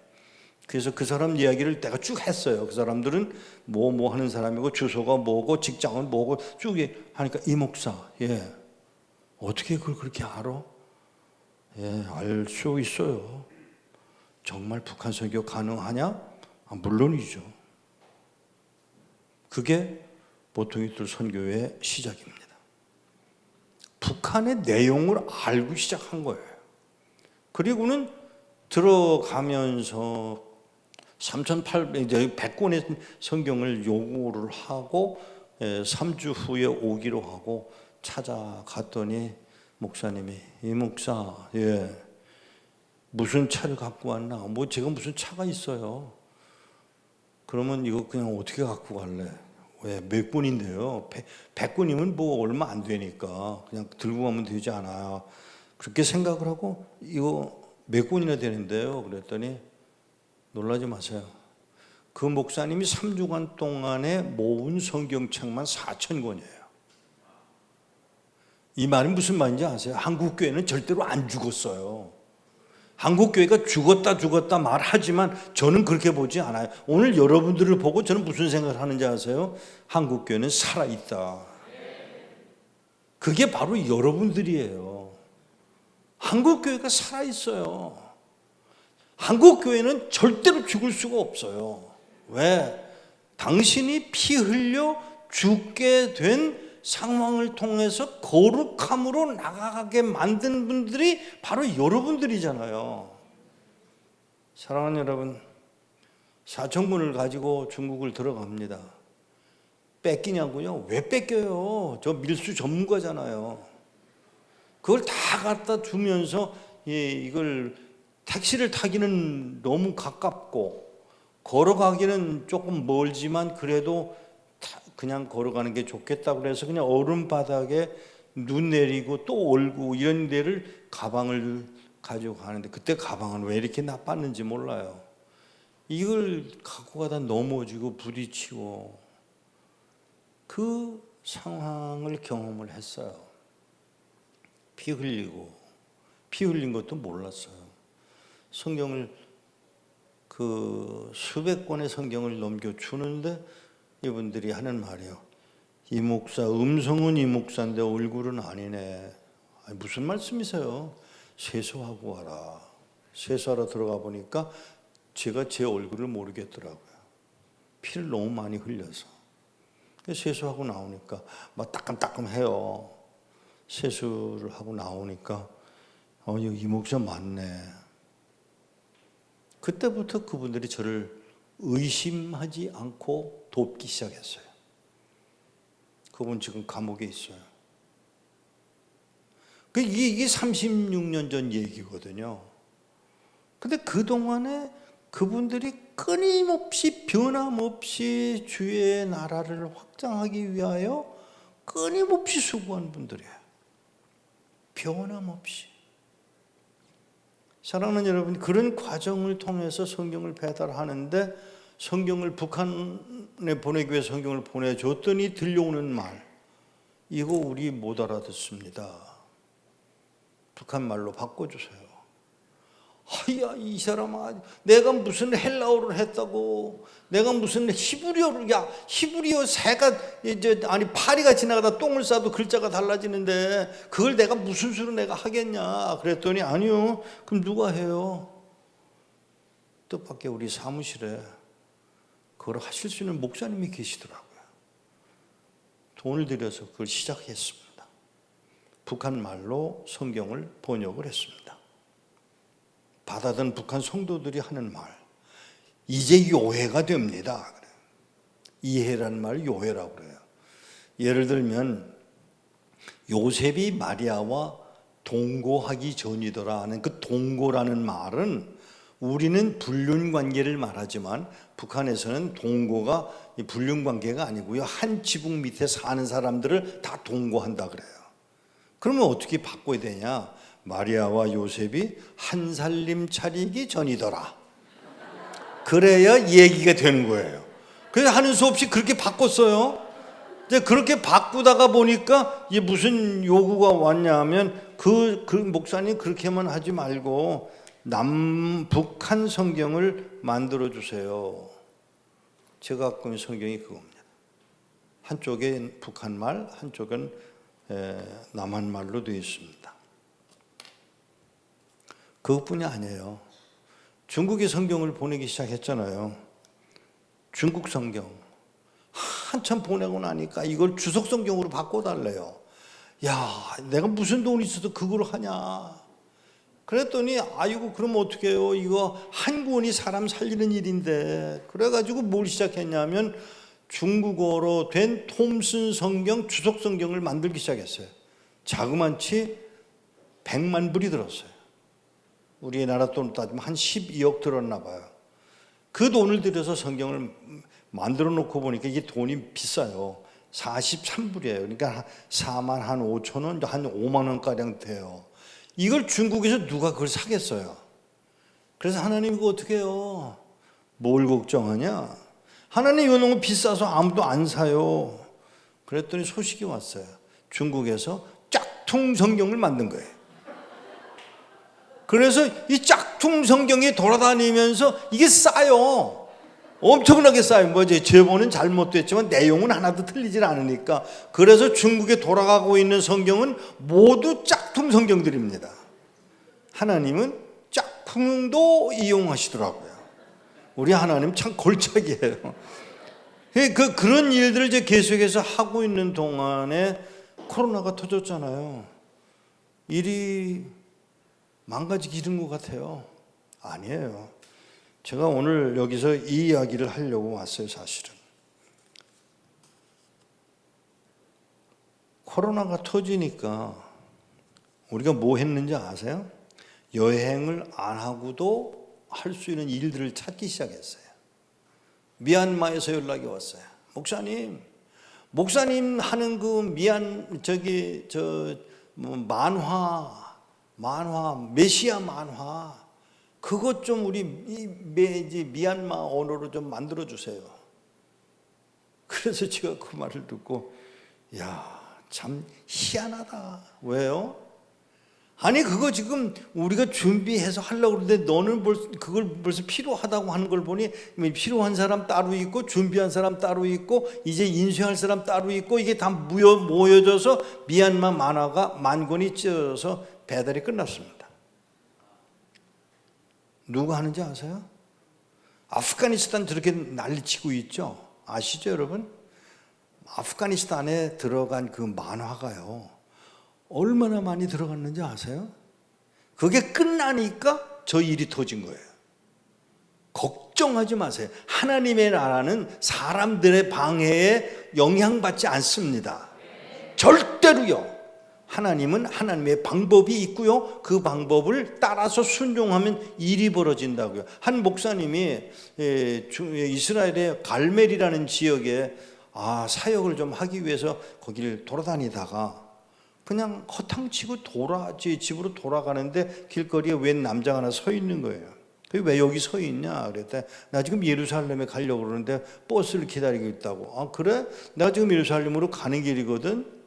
그래서 그 사람 이야기를 내가 쭉 했어요. 그 사람들은 뭐 하는 사람이고 주소가 뭐고 직장은 뭐고 쭉 하니까 이 목사, 예, 어떻게 그걸 그렇게 알아? 예, 알 수 있어요. 정말 북한 선교 가능하냐? 물론이죠. 그게 보통이들 선교의 시작입니다. 북한의 내용을 알고 시작한 거예요. 그리고는 들어가면서 100권의 성경을 요구를 하고 3주 후에 오기로 하고 찾아갔더니 목사님이 이 목사, 예, 무슨 차를 갖고 왔나? 뭐 제가 무슨 차가 있어요? 그러면 이거 그냥 어떻게 갖고 갈래? 왜? 몇 권인데요? 100권이면 뭐 얼마 안 되니까 그냥 들고 가면 되지 않아요? 그렇게 생각을 하고 이거 몇 권이나 되는데요? 그랬더니 놀라지 마세요. 그 목사님이 3주간 동안에 모은 성경책만 4,000권이에요. 이 말이 무슨 말인지 아세요? 한국교회는 절대로 안 죽었어요. 한국교회가 죽었다 말하지만 저는 그렇게 보지 않아요. 오늘 여러분들을 보고 저는 무슨 생각을 하는지 아세요? 한국교회는 살아있다. 그게 바로 여러분들이에요. 한국교회가 살아있어요. 한국교회는 절대로 죽을 수가 없어요. 왜? 당신이 피 흘려 죽게 된 상황을 통해서 거룩함으로 나가게 만든 분들이 바로 여러분들이잖아요. 사랑하는 여러분, 4,000권을 가지고 중국을 들어갑니다. 뺏기냐고요? 왜 뺏겨요? 저 밀수 전문가잖아요. 그걸 다 갖다 주면서 이걸 택시를 타기는 너무 가깝고 걸어가기는 조금 멀지만 그래도 그냥 걸어가는 게 좋겠다 그래서 그냥 얼음 바닥에 눈 내리고 또 얼고 이런 데를 가방을 가지고 가는데 그때 가방은 왜 이렇게 나빴는지 몰라요. 이걸 갖고 가다 넘어지고 부딪히고 그 상황을 경험을 했어요. 피 흘린 것도 몰랐어요. 성경을 그 수백 권의 성경을 넘겨주는데 이분들이 하는 말이에요. 이 목사 음성은 이 목사인데 얼굴은 아니네. 아니, 무슨 말씀이세요? 세수하고 와라. 세수하러 들어가 보니까 제가 제 얼굴을 모르겠더라고요. 피를 너무 많이 흘려서. 세수하고 나오니까 막 따끔따끔해요. 세수를 하고 나오니까 이 목사 맞네. 그때부터 그분들이 저를 의심하지 않고 돕기 시작했어요. 그분 지금 감옥에 있어요. 이게 36년 전 얘기거든요. 근데 그동안에 그분들이 끊임없이 변함없이 주의 나라를 확장하기 위하여 끊임없이 수고한 분들이에요. 변함없이. 사랑하는 여러분, 그런 과정을 통해서 성경을 배달하는데 성경을 북한에 보내기 위해 성경을 보내줬더니 들려오는 말, 이거 우리 못 알아듣습니다. 북한 말로 바꿔주세요. 야, 이 사람아, 내가 무슨 헬라어를 했다고, 내가 무슨 히브리어를, 야, 히브리어 새가 파리가 지나가다 똥을 싸도 글자가 달라지는데 그걸 내가 무슨 수로 내가 하겠냐? 그랬더니 아니요. 그럼 누가 해요? 뜻밖의 우리 사무실에 그걸 하실 수 있는 목사님이 계시더라고요. 돈을 들여서 그걸 시작했습니다. 북한 말로 성경을 번역을 했습니다. 받아든 북한 성도들이 하는 말, 이제 요해가 됩니다. 이해라는 말 요해라고 그래요. 예를 들면 요셉이 마리아와 동거하기 전이더라 하는 그 동거라는 말은 우리는 불륜관계를 말하지만 북한에서는 동거가 불륜관계가 아니고요, 한 지붕 밑에 사는 사람들을 다 동거한다 그래요. 그러면 어떻게 바꿔야 되냐? 마리아와 요셉이 한 살림 차리기 전이더라. 그래야 얘기가 되는 거예요. 그래서 하는 수 없이 그렇게 바꿨어요. 이제 그렇게 바꾸다가 보니까 이게 무슨 요구가 왔냐면 그 목사님 그렇게만 하지 말고 북한 성경을 만들어 주세요. 제가 갖고 있는 성경이 그겁니다. 한쪽엔 북한 말, 한쪽은 남한 말로 되어 있습니다. 그것뿐이 아니에요. 중국의 성경을 보내기 시작했잖아요. 중국 성경 한참 보내고 나니까 이걸 주석 성경으로 바꿔달래요. 야, 내가 무슨 돈이 있어서 그걸 하냐? 그랬더니 아이고 그럼 어떻게 해요? 이거 한 권이 사람 살리는 일인데. 그래가지고 뭘 시작했냐면 중국어로 된 톰슨 성경, 주석 성경을 만들기 시작했어요. 자그만치 100만 불이 들었어요. 우리나라 돈 따지면 한 12억 들었나 봐요. 그 돈을 들여서 성경을 만들어 놓고 보니까 이게 돈이 비싸요. 43불이에요. 그러니까 4만 한 5천 원, 한 5만 원가량 돼요. 이걸 중국에서 누가 그걸 사겠어요? 그래서 하나님 이거 어떻게 해요? 뭘 걱정하냐? 하나님 이거 너무 비싸서 아무도 안 사요. 그랬더니 소식이 왔어요. 중국에서 짝퉁 성경을 만든 거예요. 그래서 이 짝퉁 성경이 돌아다니면서 이게 싸요. 엄청나게 싸요. 뭐지? 제본은 잘못됐지만 내용은 하나도 틀리질 않으니까. 그래서 중국에 돌아가고 있는 성경은 모두 짝퉁 성경들입니다. 하나님은 짝퉁도 이용하시더라고요. 우리 하나님 참 골짜기예요. 그런 일들을 이제 계속해서 하고 있는 동안에 코로나가 터졌잖아요. 일이 망가지기 이른 것 같아요. 아니에요. 제가 오늘 여기서 이 이야기를 하려고 왔어요, 사실은. 코로나가 터지니까 우리가 뭐 했는지 아세요? 여행을 안 하고도 할 수 있는 일들을 찾기 시작했어요. 미얀마에서 연락이 왔어요. 목사님 하는 그 만화, 메시아 만화, 그것 좀 우리 미얀마 언어로 좀 만들어 주세요. 그래서 제가 그 말을 듣고, 야, 참 희한하다. 왜요? 아니 그거 지금 우리가 준비해서 하려고 그러는데 너는 그걸 벌써 필요하다고 하는 걸 보니 필요한 사람 따로 있고 준비한 사람 따로 있고 이제 인수할 사람 따로 있고 이게 다 모여져서 미얀마 만화가 만 권이 찢어져서 배달이 끝났습니다. 누가 하는지 아세요? 아프가니스탄 저렇게 난리치고 있죠. 아시죠 여러분? 아프가니스탄에 들어간 그 만화가요 얼마나 많이 들어갔는지 아세요? 그게 끝나니까 저 일이 터진 거예요. 걱정하지 마세요. 하나님의 나라는 사람들의 방해에 영향받지 않습니다. 절대로요. 하나님은 하나님의 방법이 있고요. 그 방법을 따라서 순종하면 일이 벌어진다고요. 한 목사님이 이스라엘의 갈멜이라는 지역에 사역을 좀 하기 위해서 거기를 돌아다니다가 그냥 허탕치고 집으로 돌아가는데 길거리에 웬 남자가 하나 서 있는 거예요. 왜 여기 서 있냐 그랬더니 나 지금 예루살렘에 가려고 그러는데 버스를 기다리고 있다고. 그래? 내가 지금 예루살렘으로 가는 길이거든.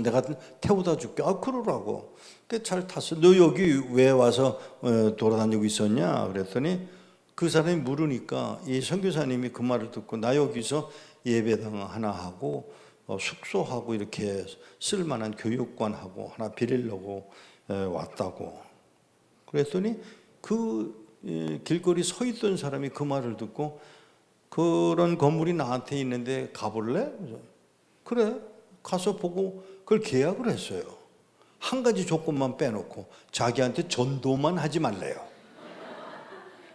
내가 태워다 줄게. 그러라고. 잘 탔어. 너 여기 왜 와서 돌아다니고 있었냐 그랬더니 그 사람이 물으니까 이 선교사님이 그 말을 듣고 나 여기서 예배당 하나 하고 숙소하고 이렇게 쓸만한 교육관하고 하나 빌리려고 왔다고. 그랬더니 그 길거리 서 있던 사람이 그 말을 듣고 그런 건물이 나한테 있는데 가볼래? 그래 가서 보고 그걸 계약을 했어요. 한 가지 조건만 빼놓고 자기한테 전도만 하지 말래요.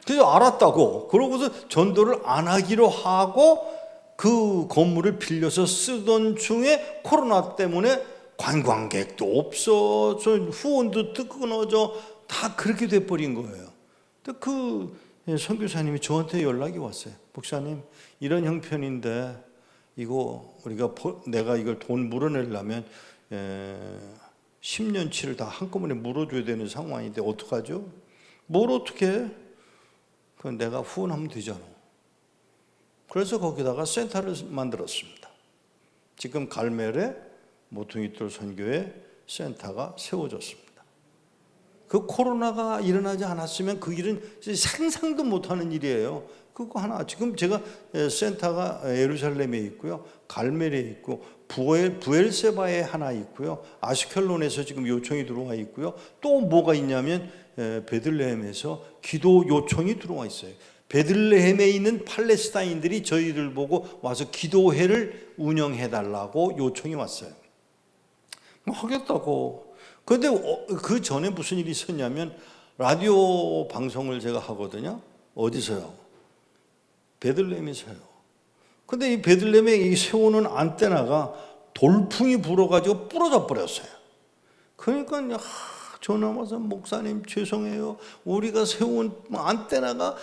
그래서 알았다고. 그러고서 전도를 안 하기로 하고 그 건물을 빌려서 쓰던 중에 코로나 때문에 관광객도 없어, 후원도 끊어져, 다 그렇게 돼버린 거예요. 그 선교사님이 저한테 연락이 왔어요. 목사님, 이런 형편인데 내가 이걸 돈 물어내려면 10년치를 다 한꺼번에 물어줘야 되는 상황인데 어떡하죠? 뭘 어떻게 해? 그건 내가 후원하면 되잖아. 그래서 거기다가 센터를 만들었습니다. 지금 갈멜에 모퉁이돌 선교회 센터가 세워졌습니다. 그 코로나가 일어나지 않았으면 그 일은 상상도 못하는 일이에요. 그거 하나. 지금 제가 센터가 예루살렘에 있고요, 갈멜에 있고, 부엘세바에 하나 있고요, 아스켈론에서 지금 요청이 들어와 있고요. 또 뭐가 있냐면 베들레헴에서 기도 요청이 들어와 있어요. 베들레헴에 있는 팔레스타인들이 저희를 보고 와서 기도회를 운영해달라고 요청이 왔어요. 하겠다고. 그런데 그 전에 무슨 일이 있었냐면 라디오 방송을 제가 하거든요. 어디서요? 베들레헴에서요. 근데 이 베들레헴에 세우는 안테나가 돌풍이 불어가지고 부러져 버렸어요. 그러니까 전화 와서 목사님 죄송해요. 우리가 세운 안테나가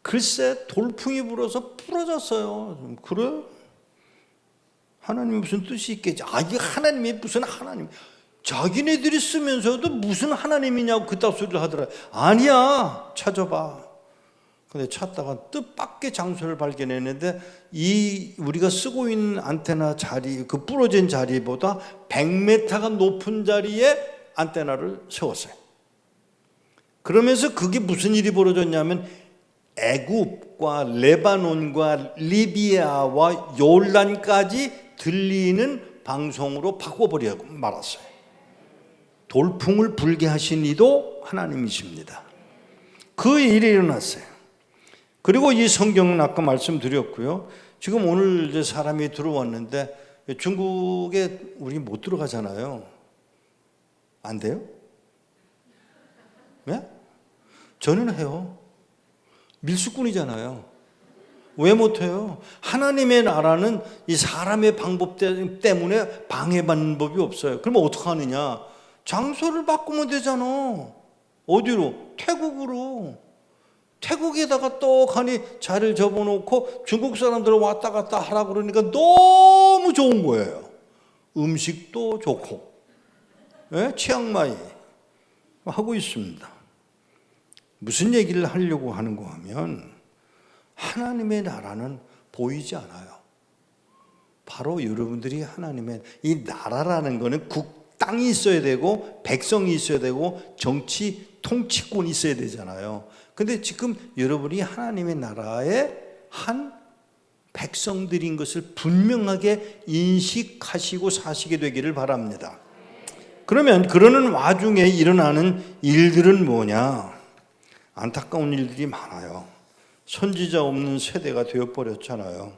글쎄 돌풍이 불어서 부러졌어요. 그래? 하나님이 무슨 뜻이 있겠지? 이게 하나님이 무슨 하나님? 자기네들이 쓰면서도 무슨 하나님이냐고 그따 소리를 하더라. 아니야, 찾아봐. 근데 찾다가 뜻밖의 장소를 발견했는데 이 우리가 쓰고 있는 안테나 자리, 그 부러진 자리보다 100m가 높은 자리에 안테나를 세웠어요. 그러면서 그게 무슨 일이 벌어졌냐면 애굽과 레바논과 리비아와 요르단까지 들리는 방송으로 바꿔버리고 말았어요. 돌풍을 불게 하신 이도 하나님이십니다. 그 일이 일어났어요. 그리고 이 성경은 아까 말씀드렸고요. 지금 오늘 이제 사람이 들어왔는데 중국에 우리 못 들어가잖아요. 안 돼요? 네? 저는 해요. 밀수꾼이잖아요. 왜 못해요? 하나님의 나라는 이 사람의 방법 때문에 방해받는 법이 없어요. 그러면 어떻게 하느냐? 장소를 바꾸면 되잖아. 어디로? 태국으로. 태국에다가 떡하니 자리를 접어놓고 중국 사람들 왔다 갔다 하라고 그러니까 너무 좋은 거예요. 음식도 좋고, 네? 치앙마이 하고 있습니다. 무슨 얘기를 하려고 하는가 하면 하나님의 나라는 보이지 않아요. 바로 여러분들이 하나님의 이 나라라는 거는 땅이 있어야 되고 백성이 있어야 되고 정치 통치권이 있어야 되잖아요. 근데 지금 여러분이 하나님의 나라의 한 백성들인 것을 분명하게 인식하시고 사시게 되기를 바랍니다. 그러면 그러는 와중에 일어나는 일들은 뭐냐? 안타까운 일들이 많아요. 선지자 없는 세대가 되어버렸잖아요.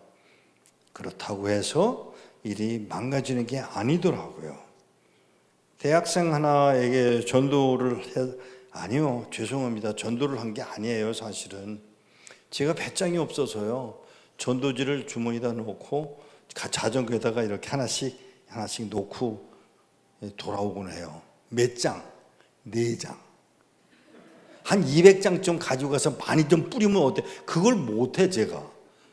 그렇다고 해서 일이 망가지는 게 아니더라고요. 대학생 하나에게 전도를 아니요, 죄송합니다. 전도를 한 게 아니에요. 사실은 제가 배짱이 없어서요, 전도지를 주머니에다 놓고 자전거에다가 이렇게 하나씩 놓고 돌아오곤 해요. 몇 장? 4장. 한 200장 좀 가지고 가서 많이 좀 뿌리면 어때? 그걸 못해 제가.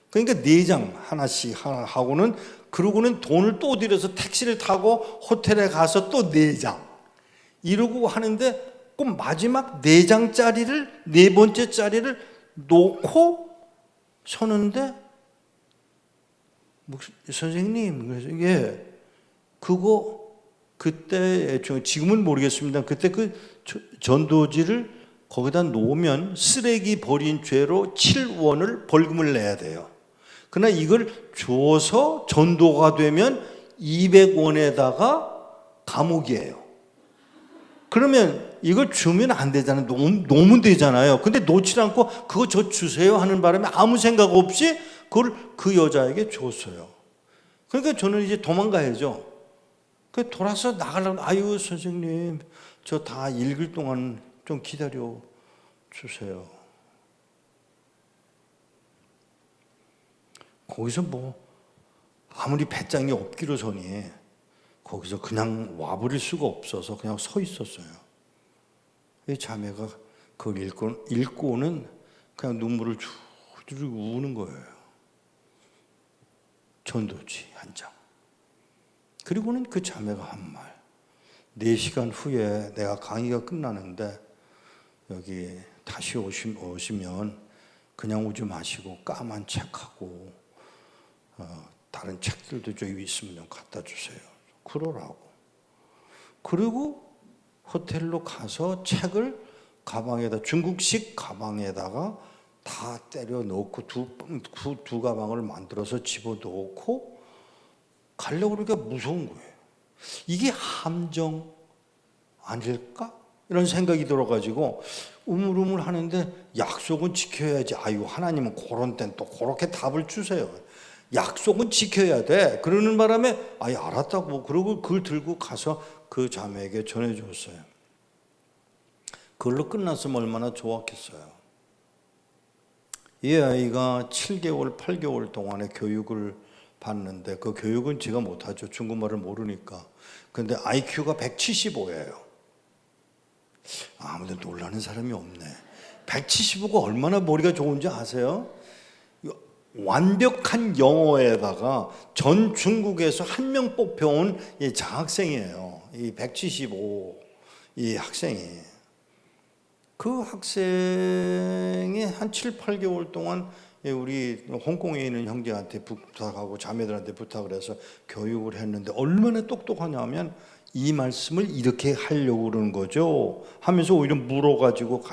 그러니까 4장 하나씩 하고는, 그러고는 돈을 또 들여서 택시를 타고 호텔에 가서 또 4장 이러고 하는데 꼭 마지막 4장짜리를, 4번째 짜리를 놓고 서는데, 선생님, 그래서 예, 그거 그때, 지금은 모르겠습니다. 그때 그 전도지를 거기다 놓으면 쓰레기 버린 죄로 7원을 벌금을 내야 돼요. 그러나 이걸 줘서 전도가 되면 200원에다가 감옥이에요. 그러면 이걸 주면 안 되잖아요. 놓으면 되잖아요. 근데 놓지 않고 그거 저 주세요 하는 바람에 아무 생각 없이 그걸 그 여자에게 줬어요. 그러니까 저는 이제 도망가야죠. 그 돌아서 나가려고, 아유 선생님, 저 다 읽을 동안 좀 기다려 주세요. 거기서 뭐 아무리 배짱이 없기로서니 거기서 그냥 와버릴 수가 없어서 그냥 서 있었어요. 이 자매가 그걸 읽고는 그냥 눈물을 줄줄 우는 거예요. 전도지 한 장. 그리고는 그 자매가 한 말. 4시간 후에 내가 강의가 끝나는데 여기 다시 오시면 그냥 오지 마시고 까만 책하고 다른 책들도 저기 있으면 좀 갖다 주세요. 그러라고. 그리고 호텔로 가서 책을 가방에다, 중국식 가방에다가 다 때려 넣고 두 가방을 만들어서 집어넣고 가려고 그러니까 무서운 거예요. 이게 함정 아닐까? 이런 생각이 들어가지고 우물우물 하는데 약속은 지켜야지. 아유, 하나님은 그런 땐 또 그렇게 답을 주세요. 약속은 지켜야 돼. 그러는 바람에 아예 알았다고. 그러고 그걸 들고 가서 그 자매에게 전해줬어요. 그걸로 끝났으면 얼마나 좋았겠어요. 이 아이가 7개월, 8개월 동안의 교육을 받는데 그 교육은 제가 못하죠. 중국말을 모르니까. 근데 IQ가 175예요. 아무도 놀라는 사람이 없네. 175가 얼마나 머리가 좋은지 아세요? 완벽한 영어에다가 전 중국에서 한 명 뽑혀온 이 장학생이에요. 이 175 이 학생이. 그 학생이 한 7, 8개월 동안 우리 홍콩에 있는 형제한테 부탁하고 자매들한테 부탁을 해서 교육을 했는데 얼마나 똑똑하냐면 이 말씀을 이렇게 하려고 그러는 거죠 하면서 오히려 물어가지고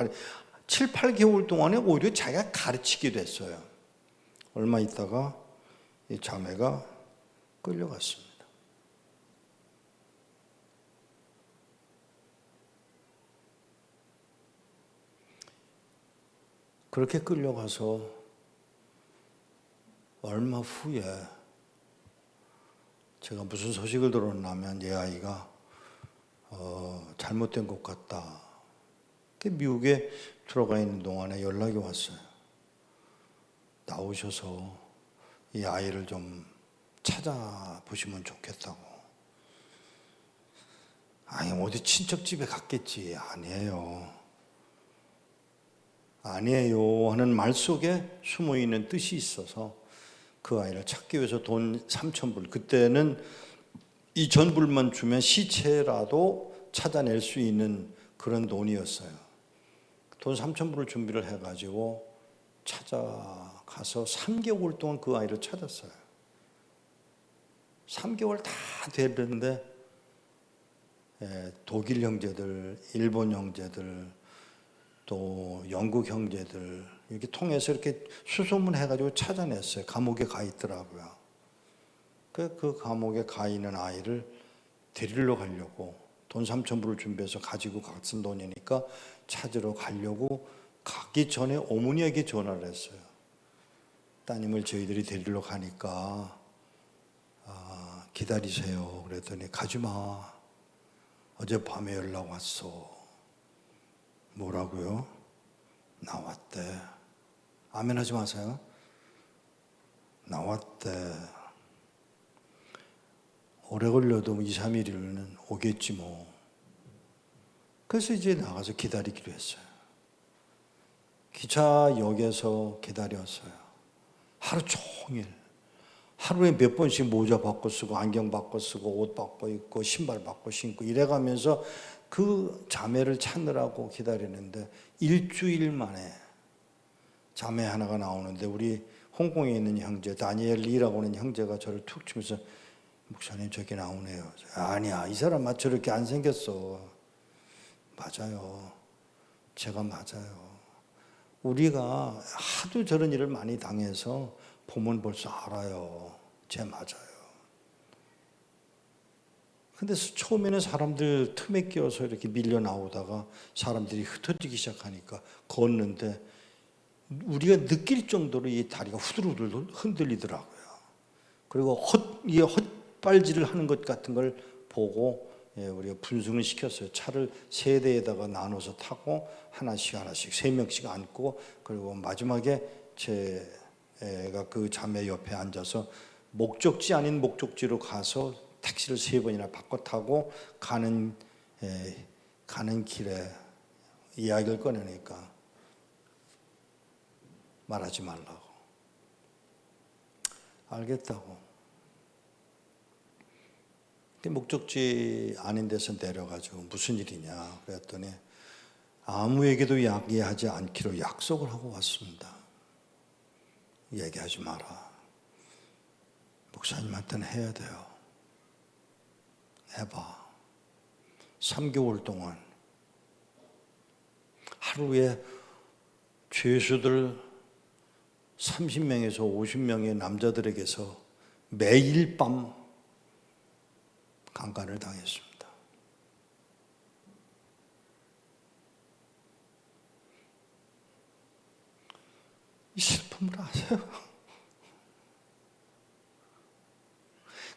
7, 8개월 동안에 오히려 자기가 가르치게 됐어요. 얼마 있다가 이 자매가 끌려갔습니다. 그렇게 끌려가서 얼마 후에 제가 무슨 소식을 들었냐면 이 아이가 잘못된 것 같다. 미국에 들어가 있는 동안에 연락이 왔어요. 나오셔서 이 아이를 좀 찾아보시면 좋겠다고. 아니 어디 친척집에 갔겠지. 아니에요 하는 말 속에 숨어있는 뜻이 있어서 그 아이를 찾기 위해서 돈 3,000불, 그때는 2,000불만 주면 시체라도 찾아낼 수 있는 그런 돈이었어요. 돈 3,000불을 준비를 해가지고 찾아가서 3개월 동안 그 아이를 찾았어요. 3개월 다 됐는데 독일 형제들, 일본 형제들, 또 영국 형제들 이렇게 통해서 이렇게 수소문해가지고 찾아냈어요. 감옥에 가 있더라고요. 그 감옥에 가 있는 아이를 데리러 가려고 돈 3,000불을 준비해서 가지고 갔은 돈이니까 찾으러 가려고 가기 전에 어머니에게 전화를 했어요. 따님을 저희들이 데리러 가니까 기다리세요. 그랬더니 가지마. 어젯밤에 연락 왔어. 뭐라고요? 나왔대. 아멘 하지 마세요. 나왔대. 오래 걸려도 2, 3일이면 오겠지 뭐. 그래서 이제 나가서 기다리기로 했어요. 기차역에서 기다렸어요. 하루 종일. 하루에 몇 번씩 모자 바꿔 쓰고 안경 바꿔 쓰고 옷 바꿔 입고 신발 바꿔 신고 이래가면서 그 자매를 찾느라고 기다리는데 일주일 만에 자매 하나가 나오는데 우리 홍콩에 있는 형제 다니엘 리라고 하는 형제가 저를 툭 치면서 목사님 저기 나오네요. 아니야 이 사람 저렇게 안 생겼어. 맞아요. 제가 맞아요. 우리가 하도 저런 일을 많이 당해서 보면 벌써 알아요. 제 맞아요. 근데 처음에는 사람들 틈에 끼어서 이렇게 밀려 나오다가 사람들이 흩어지기 시작하니까 걷는데 우리가 느낄 정도로 이 다리가 후들후들 흔들리더라고요. 그리고 이 헛발질을 하는 것 같은 걸 보고 우리가 분승을 시켰어요. 차를 3대에다가 나눠서 타고 하나씩 3명씩 앉고 그리고 마지막에 제가 그 자매 옆에 앉아서 목적지 아닌 목적지로 가서 택시를 3번이나 바꿔 타고 가는 길에 이야기를 꺼내니까 말하지 말라고. 알겠다고. 목적지 아닌 데서 내려가지고 무슨 일이냐 그랬더니 아무에게도 얘기하지 않기로 약속을 하고 왔습니다. 얘기하지 마라. 목사님한테는 해야 돼요. 해봐. 3개월 동안 하루에 죄수들 30명에서 50명의 남자들에게서 매일 밤 강간을 당했습니다. 이 슬픔을 아세요?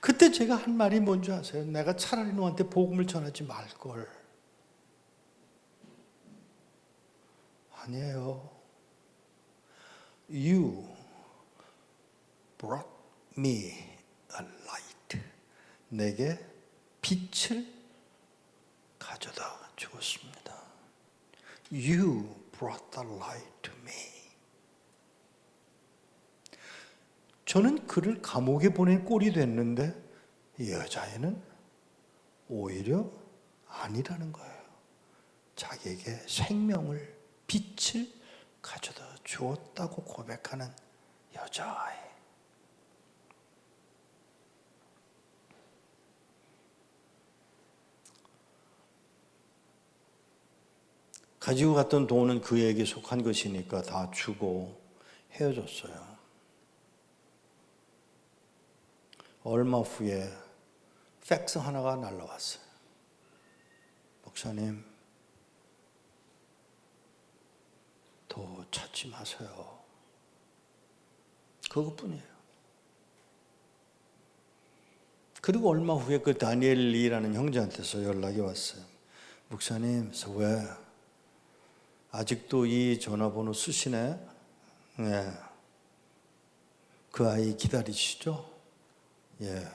그때 제가 한 말이 뭔지 아세요? 내가 차라리 너한테 복음을 전하지 말걸. 아니에요. You brought me a light. 내게 빛을 가져다 주었습니다. You brought the light to me. 저는 그를 감옥에 보낸 꼴이 됐는데 이 여자애는 오히려 아니라는 거예요. 자기에게 생명을, 빛을 가져다 주었다고 고백하는 여자아이. 가지고 갔던 돈은 그에게 속한 것이니까 다 주고 헤어졌어요. 얼마 후에 팩스 하나가 날라왔어요. 목사님, 더 찾지 마세요. 그것뿐이에요. 그리고 얼마 후에 그 다니엘 리라는 형제한테서 연락이 왔어요. 목사님, 왜 아직도 이 전화번호 쓰시네? 네. 그 아이 기다리시죠? 예.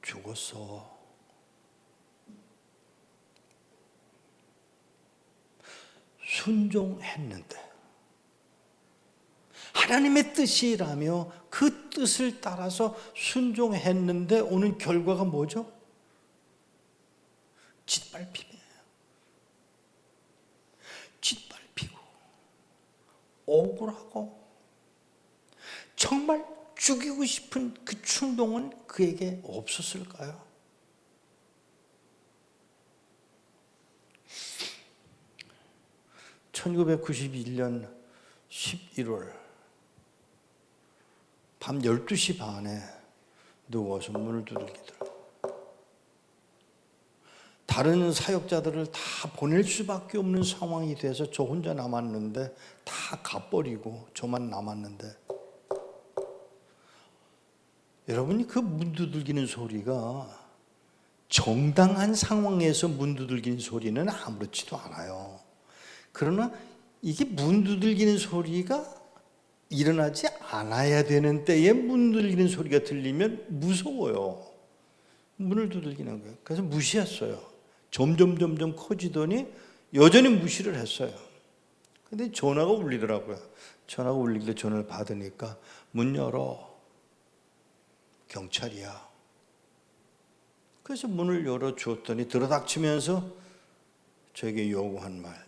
죽었어. 순종했는데 하나님의 뜻이라며 그 뜻을 따라서 순종했는데 오는 결과가 뭐죠? 짓밟힘이에요. 짓밟히고 억울하고 정말 죽이고 싶은 그 충동은 그에게 없었을까요? (1991년 11월) 밤 12시 반에 누워서 문을 두들기더라고요. 다른 사역자들을 다 보낼 수밖에 없는 상황이 돼서 저 혼자 남았는데 다 가버리고 저만 남았는데, 여러분이 그 문 두들기는 소리가 정당한 상황에서 문 두들기는 소리는 아무렇지도 않아요. 그러나 이게 문 두들기는 소리가 일어나지 않아야 되는 때에 문 두들기는 소리가 들리면 무서워요. 문을 두들기는 거예요. 그래서 무시했어요. 점점 커지더니 여전히 무시를 했어요. 근데 전화가 울리더라고요. 전화가 울리길래 전화를 받으니까 문 열어. 경찰이야. 그래서 문을 열어주었더니 들어닥치면서 저에게 요구한 말,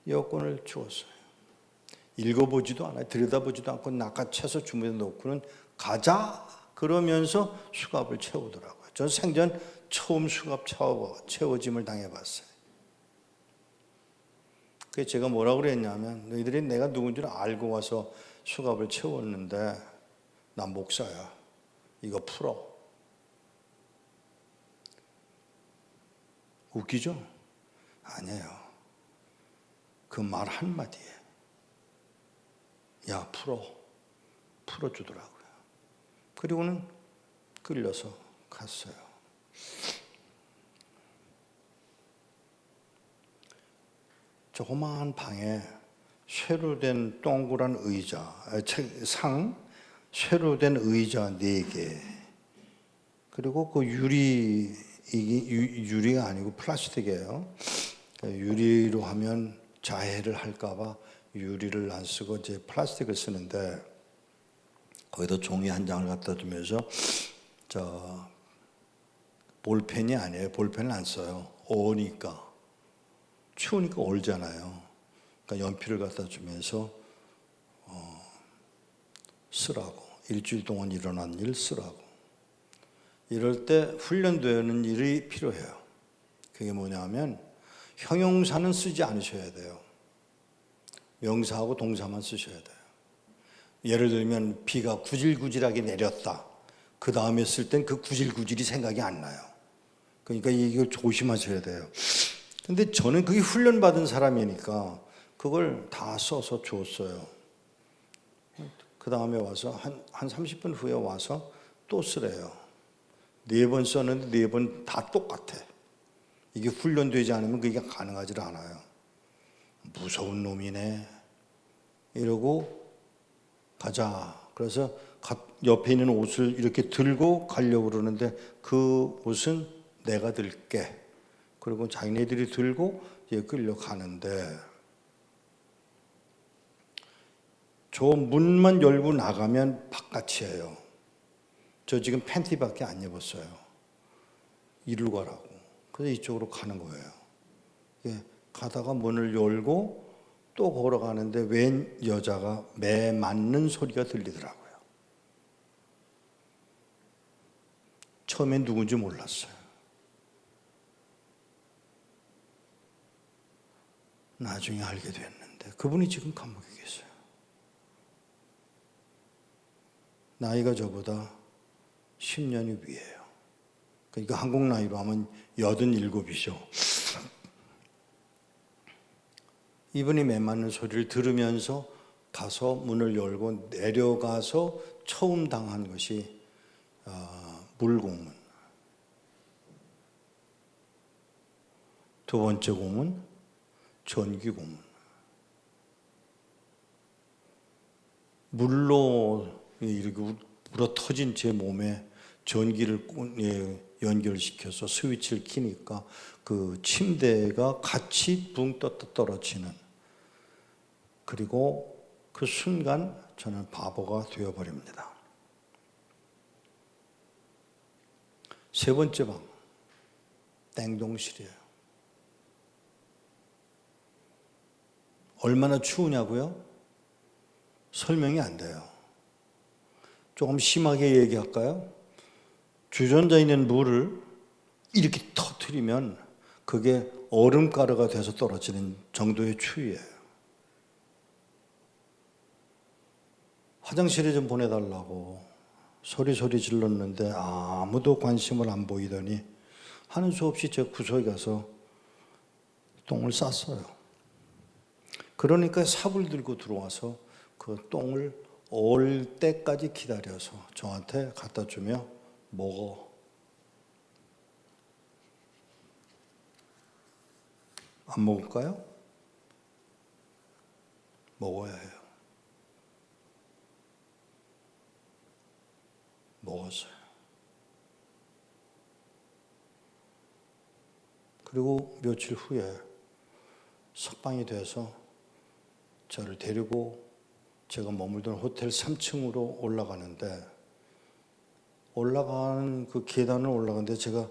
여권을 주었어요. 읽어보지도 않아요. 들여다보지도 않고 낚아채서 주머니에 넣고는 가자 그러면서 수갑을 채우더라고요. 저는 생전 처음 수갑 채워짐을 당해봤어요. 그래서 제가 뭐라고 그랬냐면, 너희들이 내가 누군지를 알고 와서 수갑을 채웠는데 난 목사야. 이거 풀어. 웃기죠? 아니에요. 그 말 한마디에 야 풀어주더라고요. 그리고는 끌려서 갔어요. 조그마한 방에 쇠로 된 동그란 의자, 쇠로 된 의자 4개, 그리고 그 유리가 아니고 플라스틱이에요. 유리로 하면 자해를 할까봐 유리를 안 쓰고 이제 플라스틱을 쓰는데, 거기다 종이 한 장을 갖다 주면서 볼펜이 아니에요. 볼펜을 안 써요. 어니까 추우니까 얼잖아요. 그러니까 연필을 갖다 주면서 쓰라고, 일주일 동안 일어난 일 쓰라고. 이럴 때 훈련되는 일이 필요해요. 그게 뭐냐면 형용사는 쓰지 않으셔야 돼요. 명사하고 동사만 쓰셔야 돼요. 예를 들면 비가 구질구질하게 내렸다. 그 다음에 쓸 땐 그 구질구질이 생각이 안 나요. 그러니까 이걸 조심하셔야 돼요. 근데 저는 그게 훈련받은 사람이니까 그걸 다 써서 줬어요. 그 다음에 와서 한 30분 후에 와서 또 쓰래요. 4번 썼는데 4번 다 똑같아. 이게 훈련되지 않으면 그게 가능하지 않아요. 무서운 놈이네 이러고 가자. 그래서 옆에 있는 옷을 이렇게 들고 가려고 그러는데 그 옷은 내가 들게. 그리고 자기네들이 들고 이제 끌려가는데 저 문만 열고 나가면 바깥이에요. 저 지금 팬티밖에 안 입었어요. 이리로 가라고. 그래서 이쪽으로 가는 거예요. 예, 가다가 문을 열고 또 걸어가는데 웬 여자가 매 맞는 소리가 들리더라고요. 처음엔 누군지 몰랐어요. 나중에 알게 됐는데 그분이 지금 감옥에 계세요. 나이가 저보다 10년이 위에요. 그러니까 한국 나이로 하면 87이죠. 이분이 매 맞는 소리를 들으면서 가서 문을 열고 내려가서 처음 당한 것이 물고문. 두 번째 고문, 전기고문. 물로 이렇게 불어 터진 제 몸에 전기를 연결시켜서 스위치를 키니까 그 침대가 같이 붕 떴다 떨어지는, 그리고 그 순간 저는 바보가 되어버립니다. 세 번째 방, 냉동실이에요. 얼마나 추우냐고요? 설명이 안 돼요. 조금 심하게 얘기할까요? 주전자에 있는 물을 이렇게 터뜨리면 그게 얼음가루가 돼서 떨어지는 정도의 추위예요. 화장실에 좀 보내달라고 소리 질렀는데 아무도 관심을 안 보이더니 하는 수 없이 제 구석에 가서 똥을 쌌어요. 그러니까 삽을 들고 들어와서 그 똥을 올 때까지 기다려서 저한테 갖다 주며 먹어. 안 먹을까요? 먹어야 해요. 먹었어요. 그리고 며칠 후에 석방이 돼서 저를 데리고 제가 머물던 호텔 3층으로 올라가는데, 올라가는 그 계단을 올라가는데 제가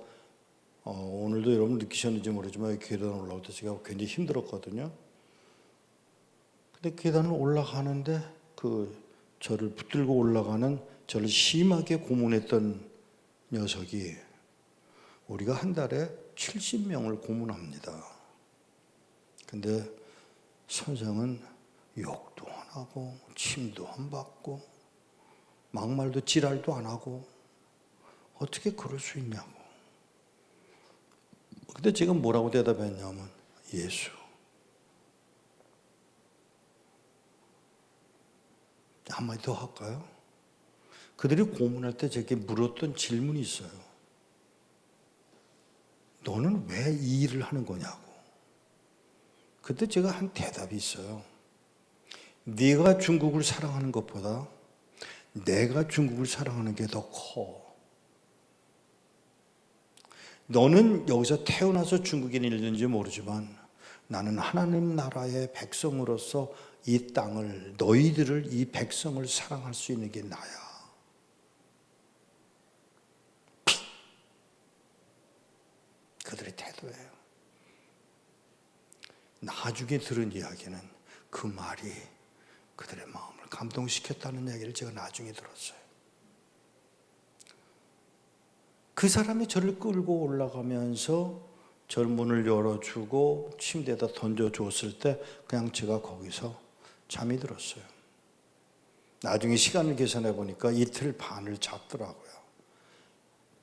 오늘도 여러분 느끼셨는지 모르지만 계단을 올라올 때 제가 굉장히 힘들었거든요. 근데 계단을 올라가는데 그 저를 붙들고 올라가는 저를 심하게 고문했던 녀석이 우리가 한 달에 70명을 고문합니다. 근데 선생은 욕도 안 하고 침도 안 받고 막말도 지랄도 안 하고 어떻게 그럴 수 있냐고. 근데 제가 뭐라고 대답했냐면 예수. 한마디 더 할까요? 그들이 고문할 때 제게 물었던 질문이 있어요. 너는 왜 이 일을 하는 거냐고. 그때 제가 한 대답이 있어요. 네가 중국을 사랑하는 것보다 내가 중국을 사랑하는 게 더 커. 너는 여기서 태어나서 중국인일는지 모르지만 나는 하나님 나라의 백성으로서 이 땅을, 너희들을, 이 백성을 사랑할 수 있는 게 나야. 그들의 태도예요. 나중에 들은 이야기는 그 말이 그들의 마음을 감동시켰다는 얘기를 제가 나중에 들었어요. 그 사람이 저를 끌고 올라가면서 저 문을 열어주고 침대에다 던져주었을 때 그냥 제가 거기서 잠이 들었어요. 나중에 시간을 계산해 보니까 이틀 반을 잤더라고요.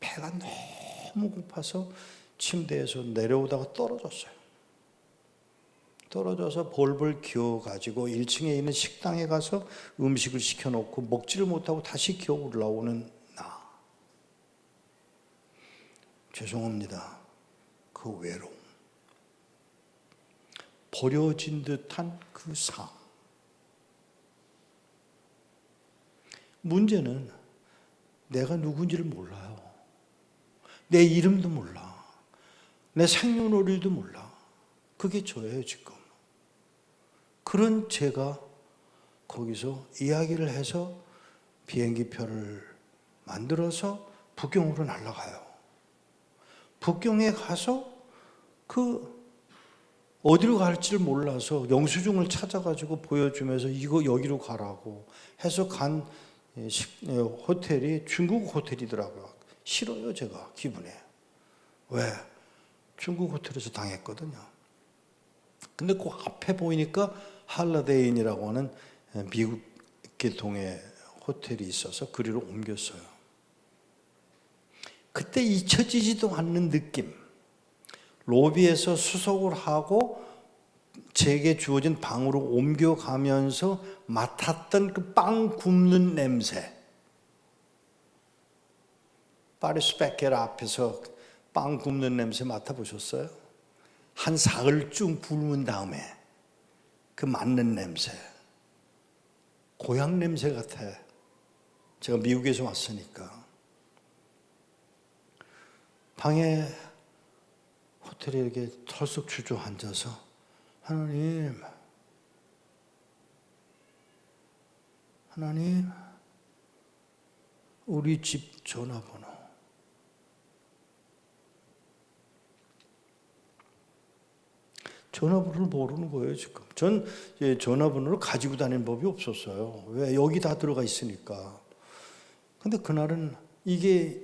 배가 너무 고파서 침대에서 내려오다가 떨어졌어요. 떨어져서 볼볼 기어가지고 1층에 있는 식당에 가서 음식을 시켜놓고 먹지를 못하고 다시 기어 올라오는 나. 죄송합니다. 그 외로움. 버려진 듯한 그 삶. 문제는 내가 누군지를 몰라요. 내 이름도 몰라. 내 생년월일도 몰라. 그게 저예요, 지금. 그런 제가 거기서 이야기를 해서 비행기표를 만들어서 북경으로 날아가요. 북경에 가서 어디로 갈지를 몰라서 영수증을 찾아가지고 보여주면서 이거 여기로 가라고 해서 간 호텔이 중국 호텔이더라고요. 싫어요, 제가 기분에. 왜? 중국 호텔에서 당했거든요. 근데 그 앞에 보이니까 할라데인이라고 하는 미국 계통의 호텔이 있어서 그리로 옮겼어요. 그때 잊혀지지도 않는 느낌. 로비에서 수속을 하고 제게 주어진 방으로 옮겨가면서 맡았던 그 빵 굽는 냄새. 파리스 베케라 앞에서 빵 굽는 냄새 맡아보셨어요? 한 사흘쯤 굶은 다음에 그 맡는 냄새. 고향 냄새 같아. 제가 미국에서 왔으니까. 방에 호텔에 이렇게 털썩 주저앉아서 하나님, 우리 집 전화번호. 전화번호를 모르는 거예요, 지금. 전 전화번호를 가지고 다니는 법이 없었어요. 왜? 여기 다 들어가 있으니까. 근데 그날은 이게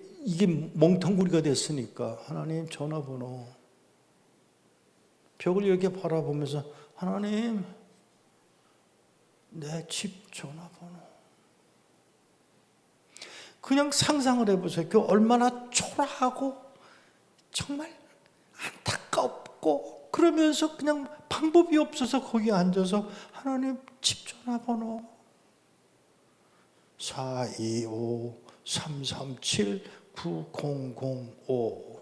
멍텅구리가 됐으니까 하나님 전화번호. 벽을 이렇게 바라보면서 하나님, 내 집 전화번호. 그냥 상상을 해보세요. 그 얼마나 초라하고 정말 안타깝고 그러면서 그냥 방법이 없어서 거기 앉아서 하나님 집 전화번호 425-337-9005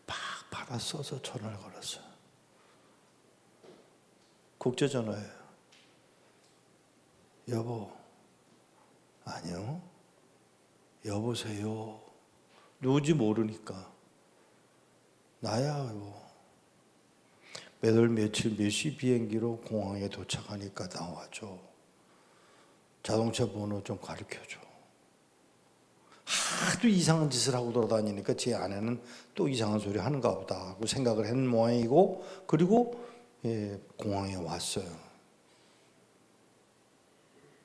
막 받아 써서 전화를 걸었어요. 국제전화예요. 여보. 아니요. 여보세요. 누군지 모르니까. 나야, 여보. 몇 월 며칠 몇 시 비행기로 공항에 도착하니까 나와줘. 자동차 번호 좀 가르쳐줘. 하도 이상한 짓을 하고 돌아다니니까 제 아내는 또 이상한 소리 하는가 보다 하고 생각을 한 모양이고, 그리고 공항에 왔어요.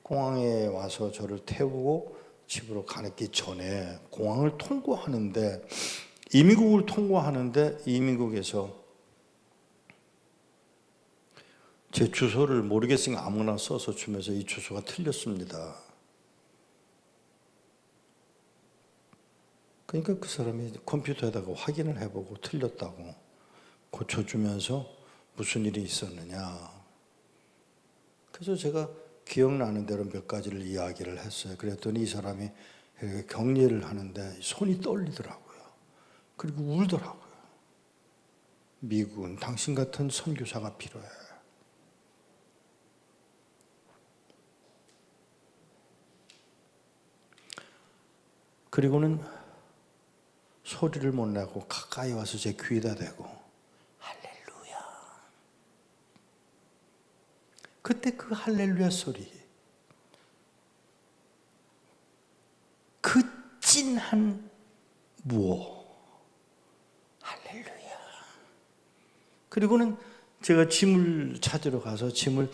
공항에 와서 저를 태우고 집으로 가기 전에 공항을 통과하는데, 이민국을 통과하는데 이민국에서 제 주소를 모르겠으니까 아무나 써서 주면서 이 주소가 틀렸습니다. 그러니까 그 사람이 컴퓨터에다가 확인을 해보고 틀렸다고 고쳐주면서 무슨 일이 있었느냐. 그래서 제가 기억나는 대로 몇 가지를 이야기를 했어요. 그랬더니 이 사람이 격려를 하는데 손이 떨리더라고요. 그리고 울더라고요. 미국은 당신 같은 선교사가 필요해. 그리고는 소리를 못 내고 가까이 와서 제 귀에다 대고 할렐루야. 그때 그 할렐루야 소리, 그 찐한 무어 할렐루야. 그리고는 제가 짐을 찾으러 가서 짐을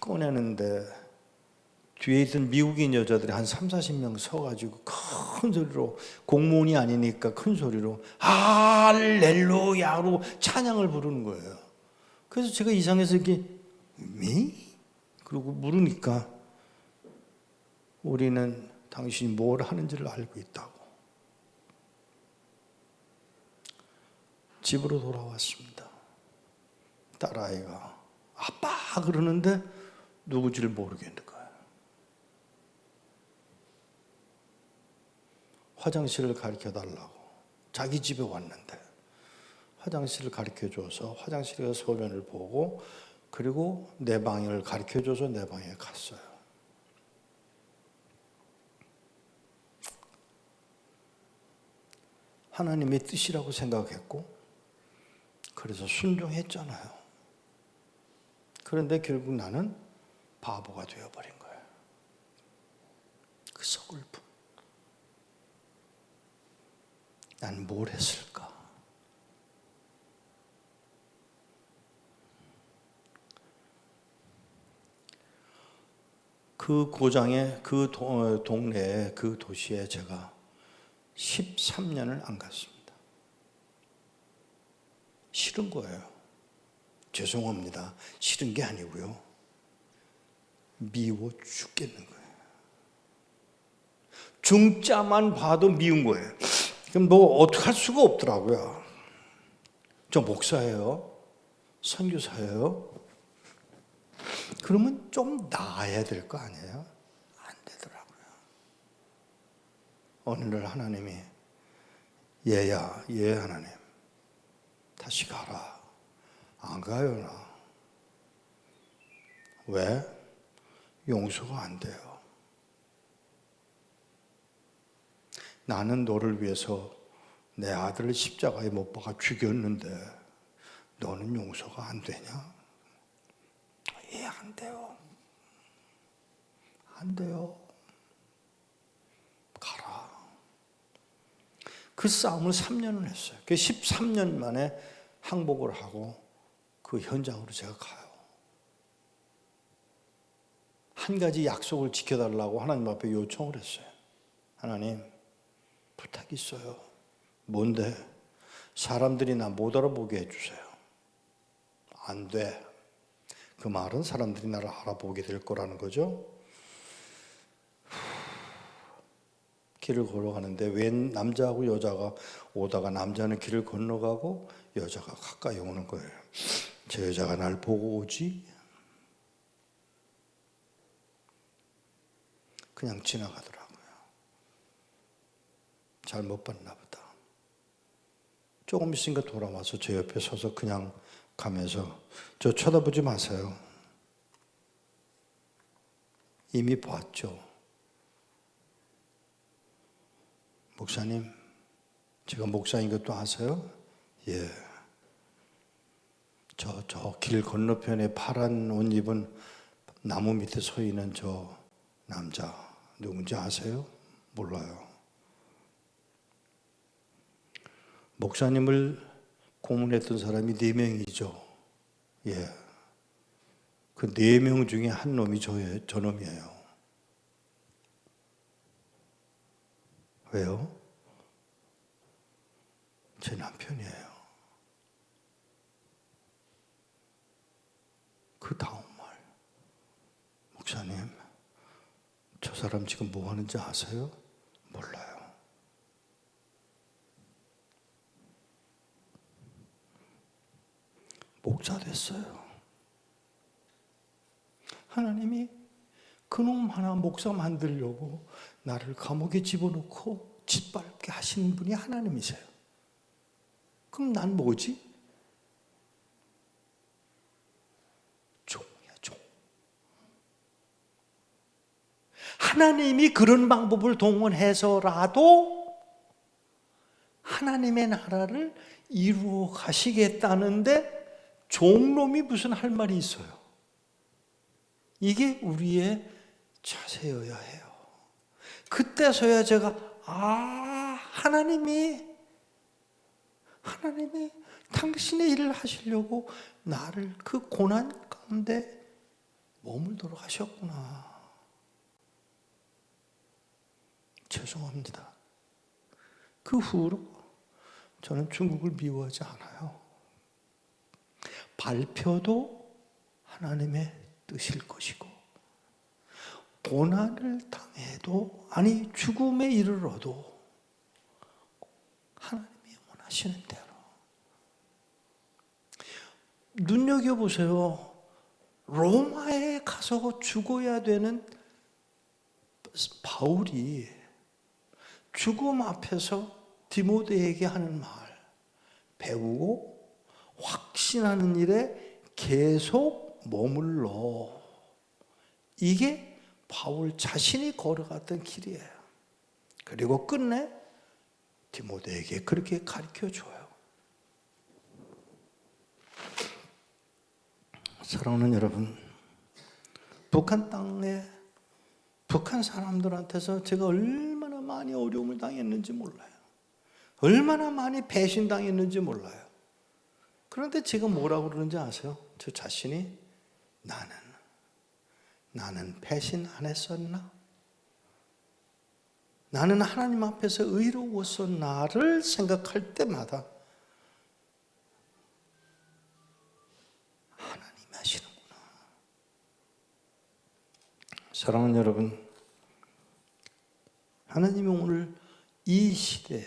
꺼내는데 뒤에 있던 미국인 여자들이 한 30-40명 서가지고 큰 소리로, 공무원이 아니니까 큰 소리로 할렐루야로 찬양을 부르는 거예요. 그래서 제가 이상해서 이렇게 그러고 물으니까 우리는 당신이 뭘 하는지를 알고 있다고. 집으로 돌아왔습니다. 딸아이가 아빠 그러는데 누구지를 모르겠는 거예요. 화장실을 가르쳐 달라고 자기 집에 왔는데 화장실을 가르쳐줘서 화장실에 가서 소변을 보고 그리고 내 방을 가르쳐줘서 내 방에 갔어요. 하나님의 뜻이라고 생각했고 그래서 순종했잖아요. 그런데 결국 나는 바보가 되어버린 거예요. 그 서글픔. 난 뭘 했을까? 그 고장에, 그 동네에, 그 도시에 제가 13년을 안 갔습니다. 싫은 거예요. 죄송합니다. 싫은 게 아니고요. 미워 죽겠는 거예요. 중자만 봐도 미운 거예요. 그럼 뭐 어떻게 할 수가 없더라고요. 저 목사예요. 선교사예요. 그러면 좀 나아야 될 거 아니에요? 안 되더라고요. 어느 날 하나님이 얘야, 얘 하나님 다시 가라. 안 가요 나. 왜? 용서가 안 돼요. 나는 너를 위해서 내 아들을 십자가에 못 박아 죽였는데 너는 용서가 안 되냐? 예, 안 돼요. 안 돼요. 가라. 그 싸움을 3년을 했어요. 그 13년 만에 항복을 하고 그 현장으로 제가 가요. 한 가지 약속을 지켜달라고 하나님 앞에 요청을 했어요. 하나님, 부탁이 있어요. 뭔데? 사람들이 나 못 알아보게 해주세요. 안 돼. 그 말은 사람들이 나를 알아보게 될 거라는 거죠. 길을 걸어가는데 웬 남자하고 여자가 오다가 남자는 길을 건너가고 여자가 가까이 오는 거예요. 저 여자가 날 보고 오지? 그냥 지나가더라고요. 잘못 봤나 보다. 조금 있으니까 돌아와서 제 옆에 서서 그냥 가면서 저 쳐다보지 마세요. 이미 봤죠. 목사님, 제가 목사인 것도 아세요? 예. 저 길 건너편에 파란 옷 입은 나무 밑에 서 있는 저 남자 누군지 아세요? 몰라요. 목사님을 고문했던 사람이 4명이죠. 예. 그 4명 중에 한 놈이 저 놈이에요. 왜요? 제 남편이에요. 그 다음 말, 목사님, 저 사람 지금 뭐 하는지 아세요? 몰라요. 목사 됐어요. 하나님이 그놈 하나 목사 만들려고 나를 감옥에 집어넣고 짓밟게 하시는 분이 하나님이세요. 그럼 난 뭐지? 종이야, 종. 하나님이 그런 방법을 동원해서라도 하나님의 나라를 이루어 가시겠다는데 종놈이 무슨 할 말이 있어요? 이게 우리의 자세여야 해요. 그때서야 제가 하나님이 당신의 일을 하시려고 나를 그 고난 가운데 머물도록 하셨구나. 죄송합니다. 그 후로 저는 중국을 미워하지 않아요. 발표도 하나님의 뜻일 것이고 고난을 당해도 아니 죽음에 이르러도 하나님이 원하시는 대로 눈여겨보세요. 로마에 가서 죽어야 되는 바울이 죽음 앞에서 디모데에게 하는 말 배우고 확신하는 일에 계속 머물러. 이게 바울 자신이 걸어갔던 길이에요. 그리고 끝내 디모데에게 그렇게 가르쳐줘요. 사랑하는 여러분, 북한 땅에 북한 사람들한테서 제가 얼마나 많이 어려움을 당했는지 몰라요. 얼마나 많이 배신당했는지 몰라요. 그런데 제가 뭐라고 그러는지 아세요? 저 자신이 나는 배신 안 했었나? 나는 하나님 앞에서 의로웠었나를 생각할 때마다 하나님이 하시는구나. 사랑하는 여러분, 하나님이 오늘 이 시대에,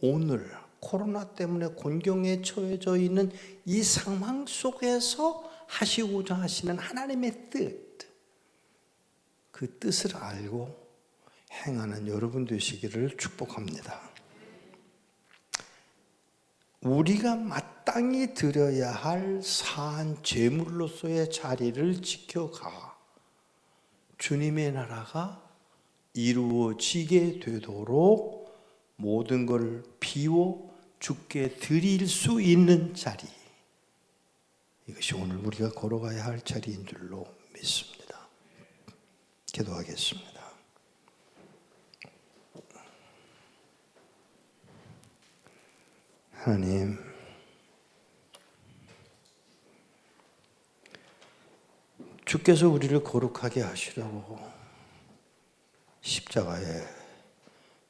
오늘 코로나 때문에 곤경에 처해져 있는 이 상황 속에서 하시고자 하시는 하나님의 뜻, 그 뜻을 알고 행하는 여러분 되시기를 축복합니다. 우리가 마땅히 드려야 할 사한 제물로서의 자리를 지켜가 주님의 나라가 이루어지게 되도록 모든 걸 비워 주께 드릴 수 있는 자리, 이것이 오늘 우리가 걸어가야 할 자리인 줄로 믿습니다. 기도하겠습니다. 하나님, 주께서 우리를 거룩하게 하시려고 십자가에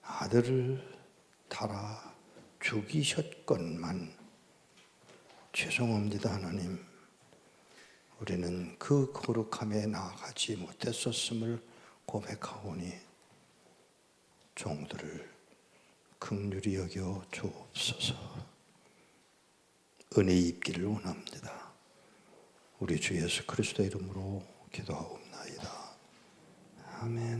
아들을 달아 죽이셨건만 죄송합니다. 하나님, 우리는 그 거룩함에 나아가지 못했었음을 고백하오니 종들을 긍휼히 여겨 주옵소서. 은혜 입기를 원합니다. 우리 주 예수 그리스도의 이름으로 기도하옵나이다. 아멘.